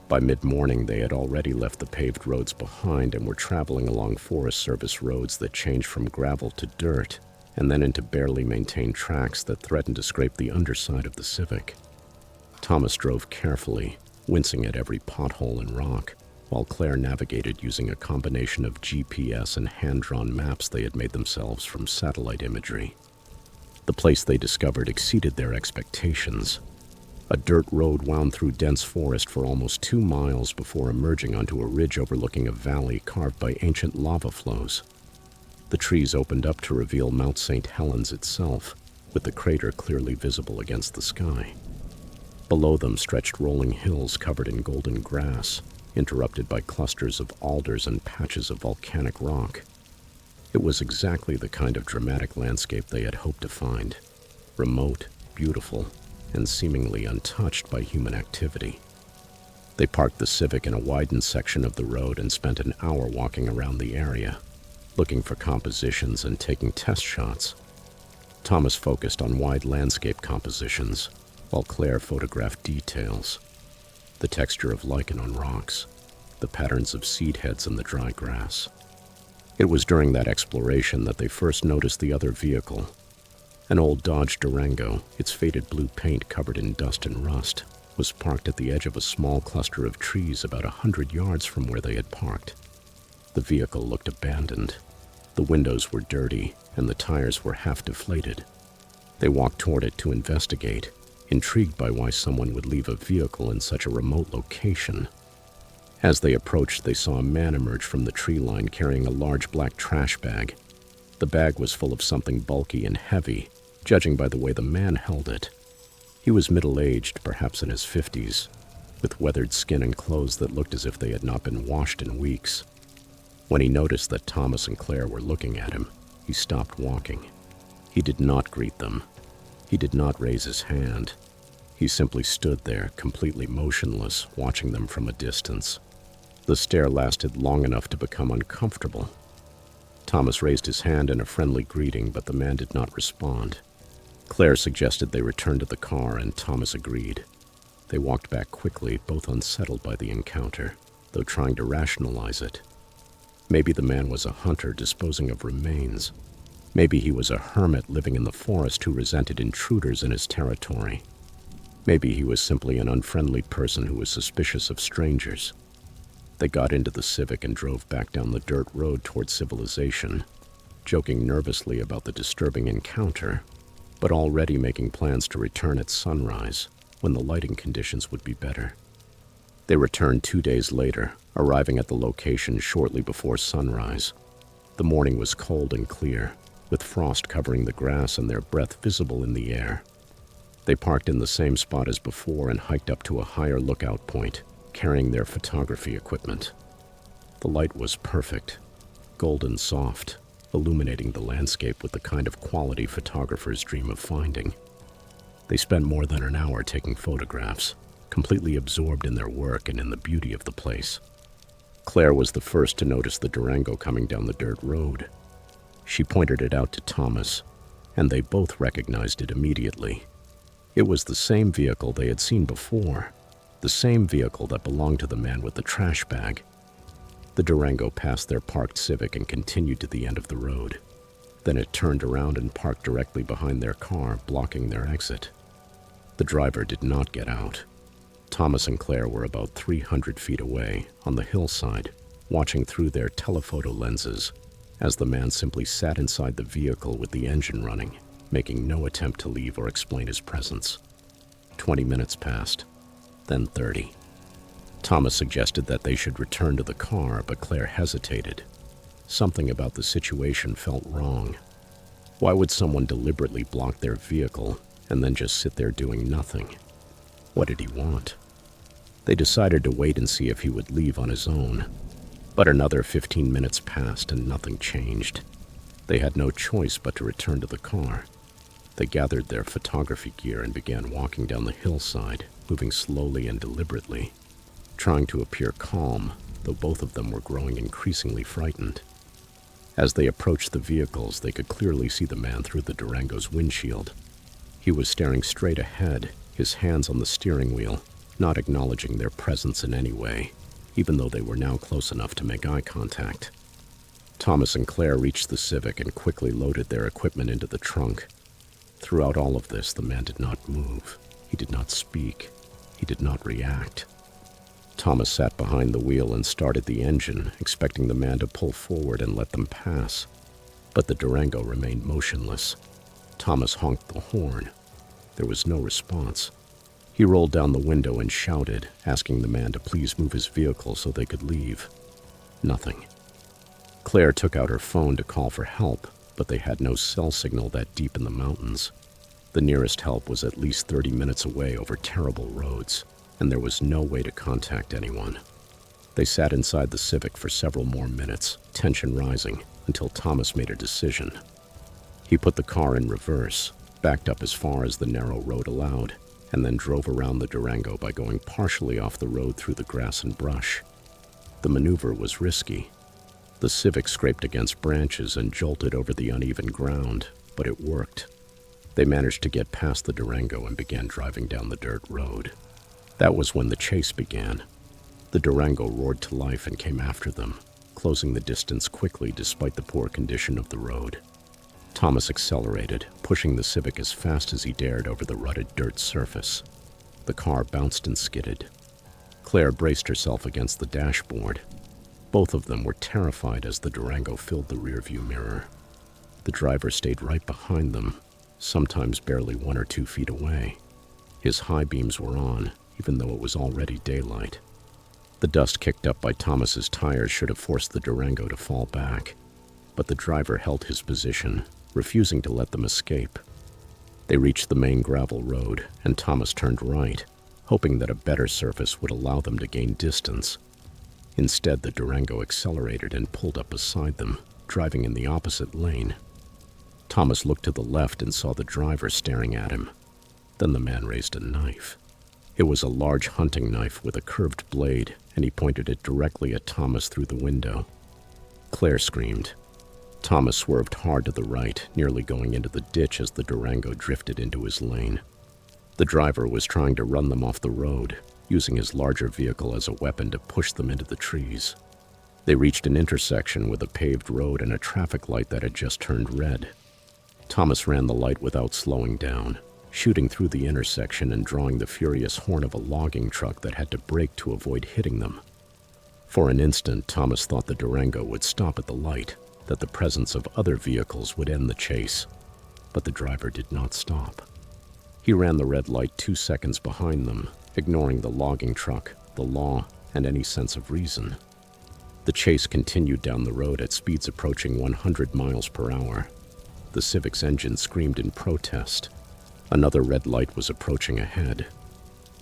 By mid-morning, they had already left the paved roads behind and were traveling along Forest Service roads that changed from gravel to dirt and then into barely maintained tracks that threatened to scrape the underside of the Civic. Thomas drove carefully, wincing at every pothole and rock, while Claire navigated using a combination of GPS and hand-drawn maps they had made themselves from satellite imagery. The place they discovered exceeded their expectations. A dirt road wound through dense forest for almost 2 miles before emerging onto a ridge overlooking a valley carved by ancient lava flows. The trees opened up to reveal Mount St. Helens itself, with the crater clearly visible against the sky. Below them stretched rolling hills covered in golden grass, interrupted by clusters of alders and patches of volcanic rock. It was exactly the kind of dramatic landscape they had hoped to find: remote, beautiful, and seemingly untouched by human activity. They parked the Civic in a widened section of the road and spent an hour walking around the area, looking for compositions and taking test shots. Thomas focused on wide landscape compositions, while Claire photographed details: the texture of lichen on rocks, the patterns of seed heads in the dry grass. It was during that exploration that they first noticed the other vehicle. An old Dodge Durango, its faded blue paint covered in dust and rust, was parked at the edge of a small cluster of trees about 100 yards from where they had parked. The vehicle looked abandoned. The windows were dirty, and the tires were half deflated. They walked toward it to investigate, intrigued by why someone would leave a vehicle in such a remote location. As they approached, they saw a man emerge from the tree line carrying a large black trash bag. The bag was full of something bulky and heavy, judging by the way the man held it. He was middle-aged, perhaps in his 50s, with weathered skin and clothes that looked as if they had not been washed in weeks. When he noticed that Thomas and Claire were looking at him, he stopped walking. He did not greet them. He did not raise his hand. He simply stood there, completely motionless, watching them from a distance. The stare lasted long enough to become uncomfortable. Thomas raised his hand in a friendly greeting, but the man did not respond. Claire suggested they return to the car, and Thomas agreed. They walked back quickly, both unsettled by the encounter, though trying to rationalize it. Maybe the man was a hunter disposing of remains. Maybe he was a hermit living in the forest who resented intruders in his territory. Maybe he was simply an unfriendly person who was suspicious of strangers. They got into the Civic and drove back down the dirt road toward civilization, joking nervously about the disturbing encounter, but already making plans to return at sunrise, when the lighting conditions would be better. They returned 2 days later, arriving at the location shortly before sunrise. The morning was cold and clear, with frost covering the grass and their breath visible in the air. They parked in the same spot as before and hiked up to a higher lookout point, carrying their photography equipment. The light was perfect, golden soft, illuminating the landscape with the kind of quality photographers dream of finding. They spent more than an hour taking photographs, completely absorbed in their work and in the beauty of the place. Claire was the first to notice the Durango coming down the dirt road. She pointed it out to Thomas, and they both recognized it immediately. It was the same vehicle they had seen before, the same vehicle that belonged to the man with the trash bag. The Durango passed their parked Civic and continued to the end of the road. Then it turned around and parked directly behind their car, blocking their exit. The driver did not get out. Thomas and Claire were about 300 feet away, on the hillside, watching through their telephoto lenses, as the man simply sat inside the vehicle with the engine running, making no attempt to leave or explain his presence. 20 minutes passed, then 30. Thomas suggested that they should return to the car, but Claire hesitated. Something about the situation felt wrong. Why would someone deliberately block their vehicle and then just sit there doing nothing? What did he want? They decided to wait and see if he would leave on his own. But another 15 minutes passed and nothing changed. They had no choice but to return to the car. They gathered their photography gear and began walking down the hillside, moving slowly and deliberately, trying to appear calm, though both of them were growing increasingly frightened. As they approached the vehicles, they could clearly see the man through the Durango's windshield. He was staring straight ahead, his hands on the steering wheel, not acknowledging their presence in any way, even though they were now close enough to make eye contact. Thomas and Claire reached the Civic and quickly loaded their equipment into the trunk. Throughout all of this, the man did not move. He did not speak. He did not react. Thomas sat behind the wheel and started the engine, expecting the man to pull forward and let them pass. But the Durango remained motionless. Thomas honked the horn. There was no response. He rolled down the window and shouted, asking the man to please move his vehicle so they could leave. Nothing. Claire took out her phone to call for help, but they had no cell signal that deep in the mountains. The nearest help was at least 30 minutes away over terrible roads, and there was no way to contact anyone. They sat inside the Civic for several more minutes, tension rising, until Thomas made a decision. He put the car in reverse, backed up as far as the narrow road allowed, and then drove around the Durango by going partially off the road through the grass and brush. The maneuver was risky. The Civic scraped against branches and jolted over the uneven ground, but it worked. They managed to get past the Durango and began driving down the dirt road. That was when the chase began. The Durango roared to life and came after them, closing the distance quickly despite the poor condition of the road. Thomas accelerated, pushing the Civic as fast as he dared over the rutted dirt surface. The car bounced and skidded. Claire braced herself against the dashboard. Both of them were terrified as the Durango filled the rearview mirror. The driver stayed right behind them, sometimes barely 1 or 2 feet away. His high beams were on, even though it was already daylight. The dust kicked up by Thomas's tires should have forced the Durango to fall back, but the driver held his position, refusing to let them escape. They reached the main gravel road, and Thomas turned right, hoping that a better surface would allow them to gain distance. Instead, the Durango accelerated and pulled up beside them, driving in the opposite lane. Thomas looked to the left and saw the driver staring at him. Then the man raised a knife. It was a large hunting knife with a curved blade, and he pointed it directly at Thomas through the window. Claire screamed. Thomas swerved hard to the right, nearly going into the ditch as the Durango drifted into his lane. The driver was trying to run them off the road, using his larger vehicle as a weapon to push them into the trees. They reached an intersection with a paved road and a traffic light that had just turned red. Thomas ran the light without slowing down, shooting through the intersection and drawing the furious horn of a logging truck that had to brake to avoid hitting them. For an instant, Thomas thought the Durango would stop at the light, that the presence of other vehicles would end the chase. But the driver did not stop. He ran the red light 2 seconds behind them, ignoring the logging truck, the law, and any sense of reason. The chase continued down the road at speeds approaching 100 miles per hour. The Civic's engine screamed in protest. Another red light was approaching ahead.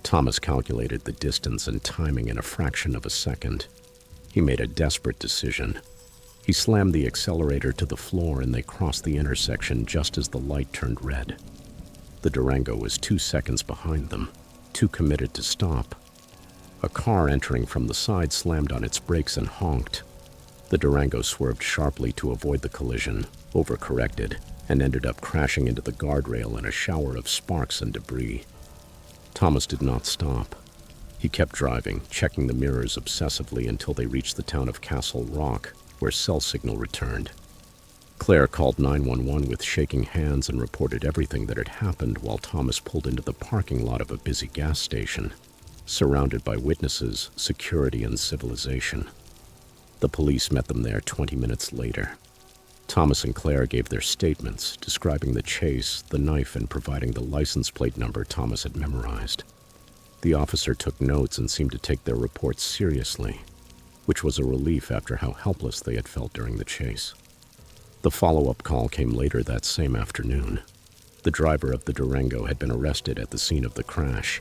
Thomas calculated the distance and timing in a fraction of a second. He made a desperate decision. He slammed the accelerator to the floor and they crossed the intersection just as the light turned red. The Durango was 2 seconds behind them, too committed to stop. A car entering from the side slammed on its brakes and honked. The Durango swerved sharply to avoid the collision, overcorrected, and ended up crashing into the guardrail in a shower of sparks and debris. Thomas did not stop. He kept driving, checking the mirrors obsessively until they reached the town of Castle Rock, where cell signal returned. Claire called 911 with shaking hands and reported everything that had happened while Thomas pulled into the parking lot of a busy gas station, surrounded by witnesses, security, and civilization. The police met them there 20 minutes later. Thomas and Claire gave their statements, describing the chase, the knife, and providing the license plate number Thomas had memorized. The officer took notes and seemed to take their reports seriously, which was a relief after how helpless they had felt during the chase. The follow-up call came later that same afternoon. The driver of the Durango had been arrested at the scene of the crash.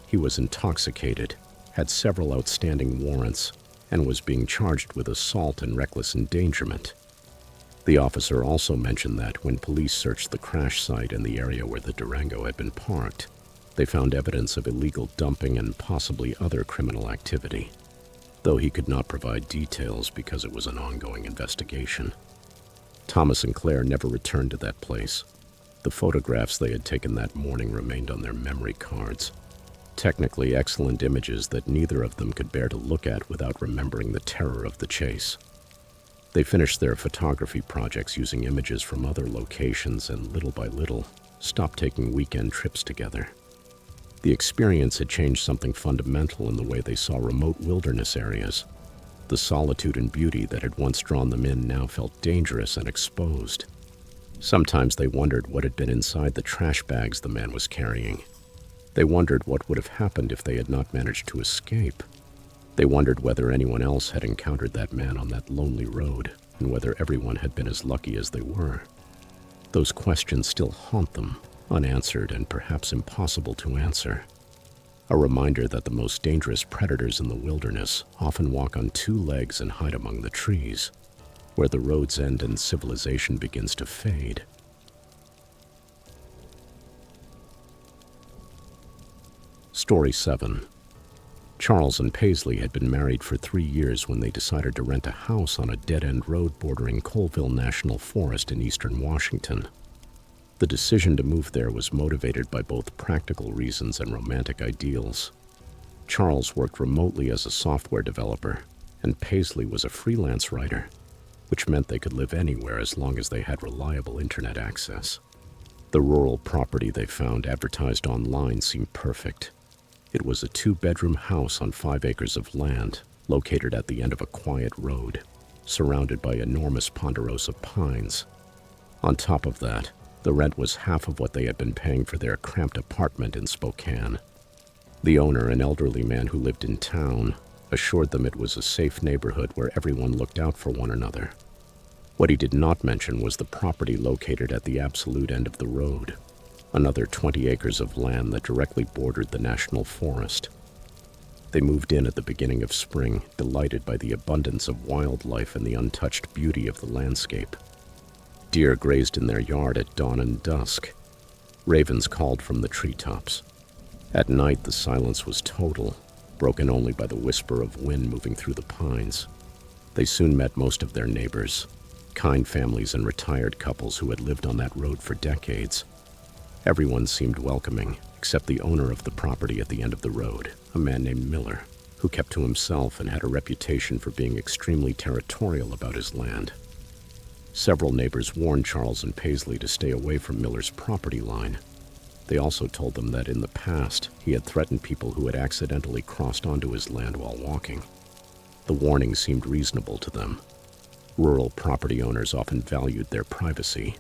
He was intoxicated, had several outstanding warrants, and was being charged with assault and reckless endangerment. The officer also mentioned that when police searched the crash site and the area where the Durango had been parked, they found evidence of illegal dumping and possibly other criminal activity, though he could not provide details because it was an ongoing investigation. Thomas and Claire never returned to that place. The photographs they had taken that morning remained on their memory cards. Technically excellent images that neither of them could bear to look at without remembering the terror of the chase. They finished their photography projects using images from other locations and little by little stopped taking weekend trips together. The experience had changed something fundamental in the way they saw remote wilderness areas. The solitude and beauty that had once drawn them in now felt dangerous and exposed. Sometimes they wondered what had been inside the trash bags the man was carrying. They wondered what would have happened if they had not managed to escape. They wondered whether anyone else had encountered that man on that lonely road, and whether everyone had been as lucky as they were. Those questions still haunt them, unanswered and perhaps impossible to answer. A reminder that the most dangerous predators in the wilderness often walk on 2 legs and hide among the trees, where the roads end and civilization begins to fade. Story 7. Charles and Paisley had been married for 3 years when they decided to rent a house on a dead-end road bordering Colville National Forest in eastern Washington. The decision to move there was motivated by both practical reasons and romantic ideals. Charles worked remotely as a software developer, and Paisley was a freelance writer, which meant they could live anywhere as long as they had reliable internet access. The rural property they found advertised online seemed perfect. It was a 2-bedroom house on 5 acres of land, located at the end of a quiet road, surrounded by enormous ponderosa pines. On top of that, the rent was half of what they had been paying for their cramped apartment in Spokane. The owner, an elderly man who lived in town, assured them it was a safe neighborhood where everyone looked out for one another. What he did not mention was the property located at the absolute end of the road, another 20 acres of land that directly bordered the national forest. They moved in at the beginning of spring, delighted by the abundance of wildlife and the untouched beauty of the landscape. Deer grazed in their yard at dawn and dusk. Ravens called from the treetops. At night, the silence was total, broken only by the whisper of wind moving through the pines. They soon met most of their neighbors. kind families and retired couples who had lived on that road for decades. Everyone seemed welcoming, except the owner of the property at the end of the road, a man named Miller, who kept to himself and had a reputation for being extremely territorial about his land. Several neighbors warned Charles and Paisley to stay away from Miller's property line. They also told them that in the past, he had threatened people who had accidentally crossed onto his land while walking. The warning seemed reasonable to them. Rural property owners often valued their privacy,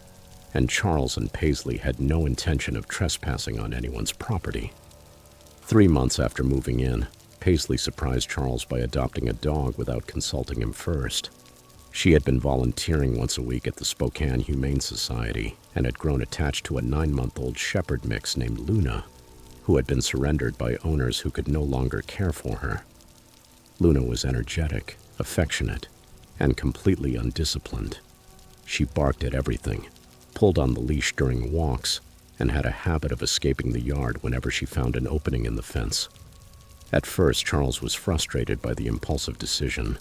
and Charles and Paisley had no intention of trespassing on anyone's property. 3 months after moving in, Paisley surprised Charles by adopting a dog without consulting him first. She had been volunteering once a week at the Spokane Humane Society and had grown attached to a 9-month-old shepherd mix named Luna, who had been surrendered by owners who could no longer care for her. Luna was energetic, affectionate, and completely undisciplined. She barked at everything, pulled on the leash during walks, and had a habit of escaping the yard whenever she found an opening in the fence. At first, Charles was frustrated by the impulsive decision,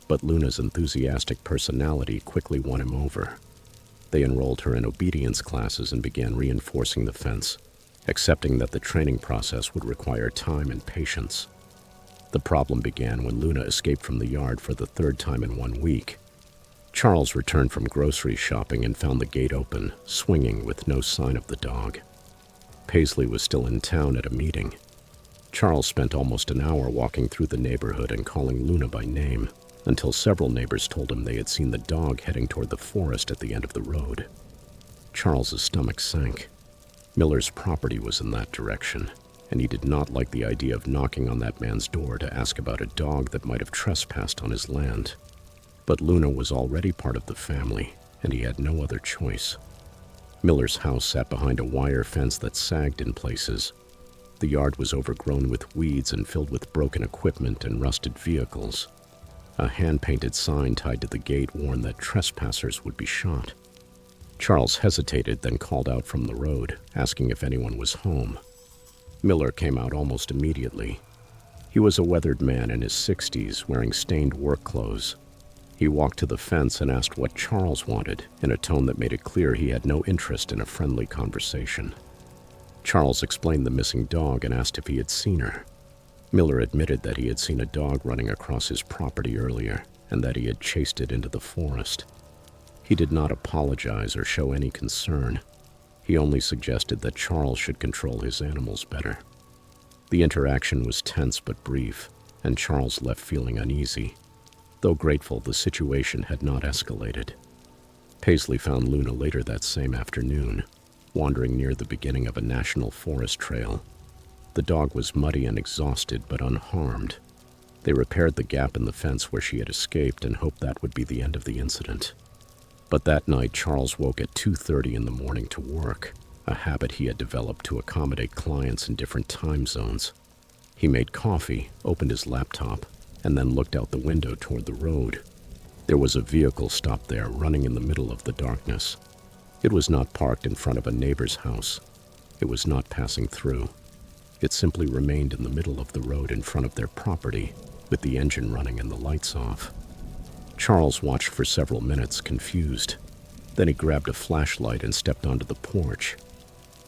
but Luna's enthusiastic personality quickly won him over. They enrolled her in obedience classes and began reinforcing the fence, accepting that the training process would require time and patience. The problem began when Luna escaped from the yard for the 3rd time in 1 week. Charles returned from grocery shopping and found the gate open, swinging with no sign of the dog. Paisley was still in town at a meeting. Charles spent almost an hour walking through the neighborhood and calling Luna by name, until several neighbors told him they had seen the dog heading toward the forest at the end of the road. Charles's stomach sank. Miller's property was in that direction, and he did not like the idea of knocking on that man's door to ask about a dog that might have trespassed on his land. But Luna was already part of the family, and he had no other choice. Miller's house sat behind a wire fence that sagged in places. The yard was overgrown with weeds and filled with broken equipment and rusted vehicles. A hand-painted sign tied to the gate warned that trespassers would be shot. Charles hesitated, then called out from the road, asking if anyone was home. Miller came out almost immediately. He was a weathered man in his 60s, wearing stained work clothes. He walked to the fence and asked what Charles wanted, in a tone that made it clear he had no interest in a friendly conversation. Charles explained the missing dog and asked if he had seen her. Miller admitted that he had seen a dog running across his property earlier, and that he had chased it into the forest. He did not apologize or show any concern. He only suggested that Charles should control his animals better. The interaction was tense but brief, and Charles left feeling uneasy. Though grateful, the situation had not escalated. Paisley found Luna later that same afternoon, wandering near the beginning of a national forest trail. The dog was muddy and exhausted, but unharmed. They repaired the gap in the fence where she had escaped and hoped that would be the end of the incident. But that night, Charles woke at 2:30 in the morning to work, a habit he had developed to accommodate clients in different time zones. He made coffee, opened his laptop, and then looked out the window toward the road. There was a vehicle stopped there, running in the middle of the darkness. It was not parked in front of a neighbor's house. It was not passing through. It simply remained in the middle of the road in front of their property, with the engine running and the lights off. Charles watched for several minutes, confused. Then he grabbed a flashlight and stepped onto the porch.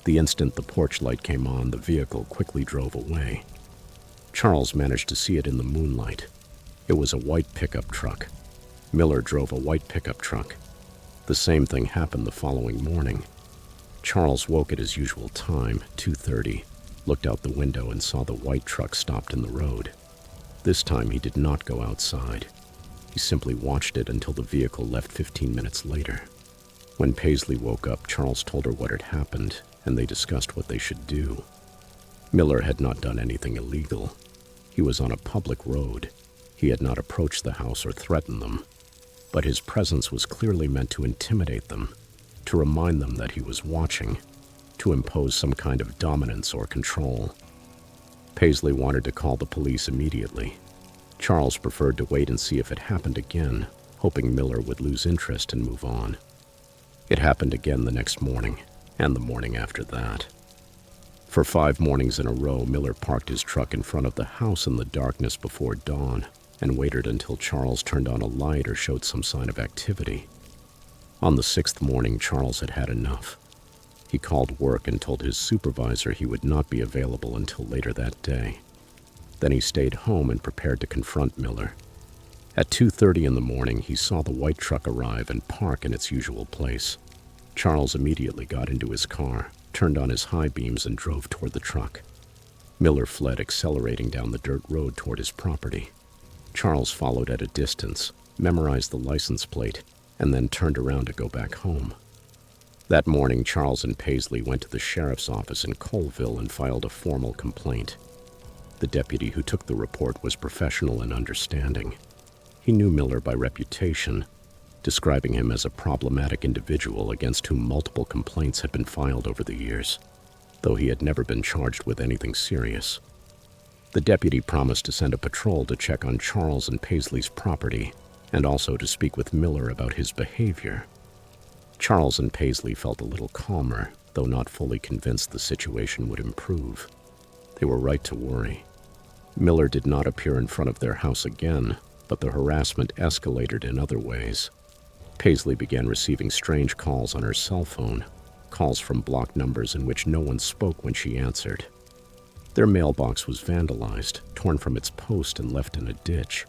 The instant the porch light came on, the vehicle quickly drove away. Charles managed to see it in the moonlight. It was a white pickup truck. Miller drove a white pickup truck. The same thing happened the following morning. Charles woke at his usual time, 2:30, looked out the window and saw the white truck stopped in the road. This time he did not go outside. He simply watched it until the vehicle left 15 minutes later. When Paisley woke up, Charles told her what had happened, and they discussed what they should do. Miller had not done anything illegal. He was on a public road. He had not approached the house or threatened them. But his presence was clearly meant to intimidate them, to remind them that he was watching, to impose some kind of dominance or control. Paisley wanted to call the police immediately. Charles preferred to wait and see if it happened again, hoping Miller would lose interest and move on. It happened again the next morning, and the morning after that. For 5 mornings in a row, Miller parked his truck in front of the house in the darkness before dawn and waited until Charles turned on a light or showed some sign of activity. On the sixth morning, Charles had had enough. He called work and told his supervisor he would not be available until later that day. Then he stayed home and prepared to confront Miller. At 2:30 in the morning, he saw the white truck arrive and park in its usual place. Charles immediately got into his car, turned on his high beams, and drove toward the truck. Miller fled, accelerating down the dirt road toward his property. Charles followed at a distance, memorized the license plate, and then turned around to go back home. That morning, Charles and Paisley went to the sheriff's office in Colville and filed a formal complaint. The deputy who took the report was professional and understanding. He knew Miller by reputation, describing him as a problematic individual against whom multiple complaints had been filed over the years, though he had never been charged with anything serious. The deputy promised to send a patrol to check on Charles and Paisley's property and also to speak with Miller about his behavior. Charles and Paisley felt a little calmer, though not fully convinced the situation would improve. They were right to worry. Miller did not appear in front of their house again, but the harassment escalated in other ways. Paisley began receiving strange calls on her cell phone, calls from blocked numbers in which no one spoke when she answered. Their mailbox was vandalized, torn from its post and left in a ditch.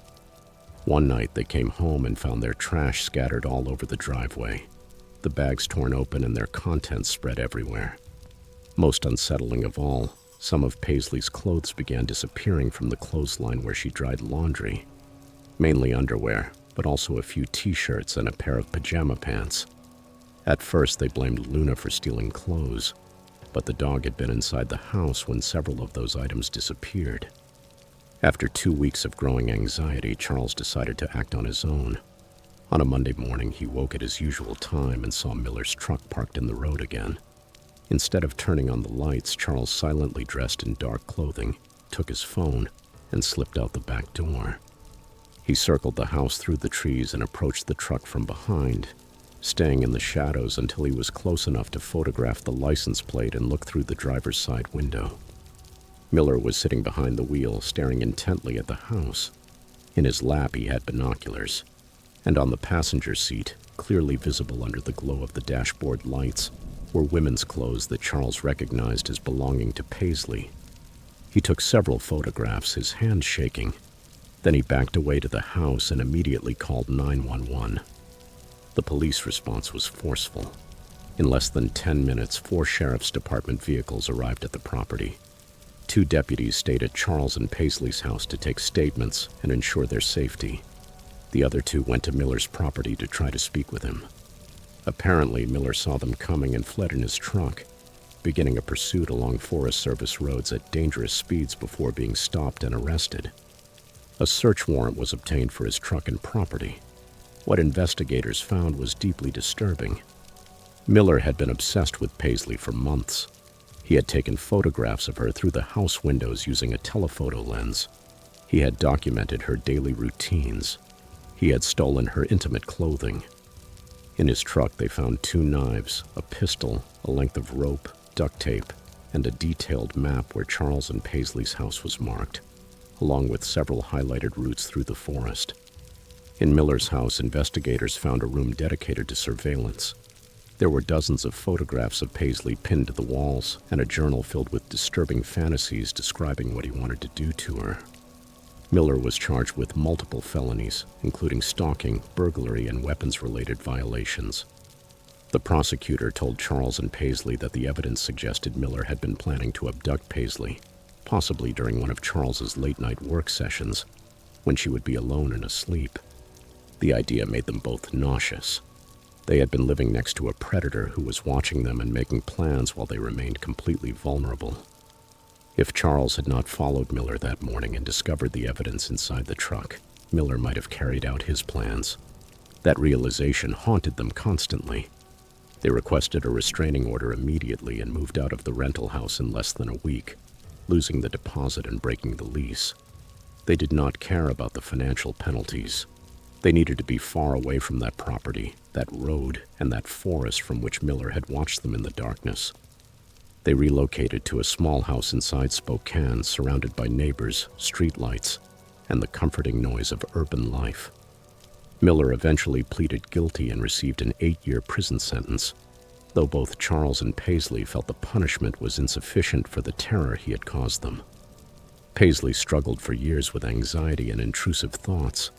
One night they came home and found their trash scattered all over the driveway, the bags torn open and their contents spread everywhere. Most unsettling of all, some of Paisley's clothes began disappearing from the clothesline where she dried laundry. Mainly underwear, but also a few t-shirts and a pair of pajama pants. At first they blamed Luna for stealing clothes, but the dog had been inside the house when several of those items disappeared. After 2 weeks of growing anxiety, Charles decided to act on his own. On a Monday morning, he woke at his usual time and saw Miller's truck parked in the road again. Instead of turning on the lights, Charles silently dressed in dark clothing, took his phone, and slipped out the back door. He circled the house through the trees and approached the truck from behind, staying in the shadows until he was close enough to photograph the license plate and look through the driver's side window. Miller was sitting behind the wheel, staring intently at the house. In his lap, he had binoculars, and on the passenger seat, clearly visible under the glow of the dashboard lights, were women's clothes that Charles recognized as belonging to Paisley. He took several photographs, his hand shaking. Then he backed away to the house and immediately called 911. The police response was forceful. In less than 10 minutes, 4 sheriff's department vehicles arrived at the property. 2 deputies stayed at Charles and Paisley's house to take statements and ensure their safety. The other 2 went to Miller's property to try to speak with him. Apparently, Miller saw them coming and fled in his truck, beginning a pursuit along Forest Service roads at dangerous speeds before being stopped and arrested. A search warrant was obtained for his truck and property. What investigators found was deeply disturbing. Miller had been obsessed with Paisley for months. He had taken photographs of her through the house windows using a telephoto lens. He had documented her daily routines. He had stolen her intimate clothing. In his truck, they found 2 knives, a pistol, a length of rope, duct tape, and a detailed map where Charles and Paisley's house was marked, along with several highlighted routes through the forest. In Miller's house, investigators found a room dedicated to surveillance. There were dozens of photographs of Paisley pinned to the walls and a journal filled with disturbing fantasies describing what he wanted to do to her. Miller was charged with multiple felonies, including stalking, burglary, and weapons-related violations. The prosecutor told Charles and Paisley that the evidence suggested Miller had been planning to abduct Paisley, possibly during one of Charles's late-night work sessions, when she would be alone and asleep. The idea made them both nauseous. They had been living next to a predator who was watching them and making plans while they remained completely vulnerable. If Charles had not followed Miller that morning and discovered the evidence inside the truck, Miller might have carried out his plans. That realization haunted them constantly. They requested a restraining order immediately and moved out of the rental house in less than a week, losing the deposit and breaking the lease. They did not care about the financial penalties. They needed to be far away from that property, that road, and that forest from which Miller had watched them in the darkness. They relocated to a small house inside Spokane, surrounded by neighbors, streetlights, and the comforting noise of urban life. Miller eventually pleaded guilty and received an 8-year prison sentence, though both Charles and Paisley felt the punishment was insufficient for the terror he had caused them. Paisley struggled for years with anxiety and intrusive thoughts,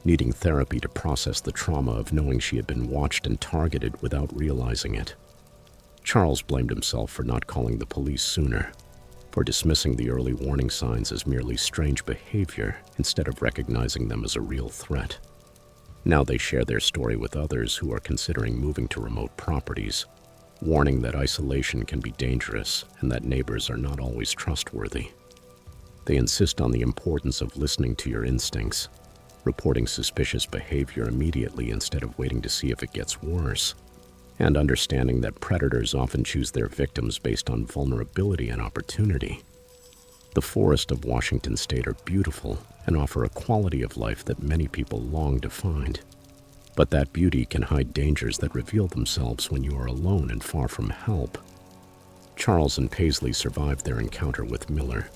needing therapy to process the trauma of knowing she had been watched and targeted without realizing it. Charles blamed himself for not calling the police sooner, for dismissing the early warning signs as merely strange behavior instead of recognizing them as a real threat. Now they share their story with others who are considering moving to remote properties, warning that isolation can be dangerous and that neighbors are not always trustworthy. They insist on the importance of listening to your instincts, reporting suspicious behavior immediately instead of waiting to see if it gets worse, and understanding that predators often choose their victims based on vulnerability and opportunity. The forests of Washington state are beautiful and offer a quality of life that many people long to find. But that beauty can hide dangers that reveal themselves when you are alone and far from help. Charles and Paisley survived their encounter with Miller,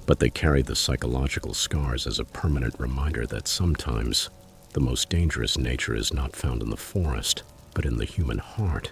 but they carry the psychological scars as a permanent reminder that sometimes the most dangerous nature is not found in the forest, but in the human heart.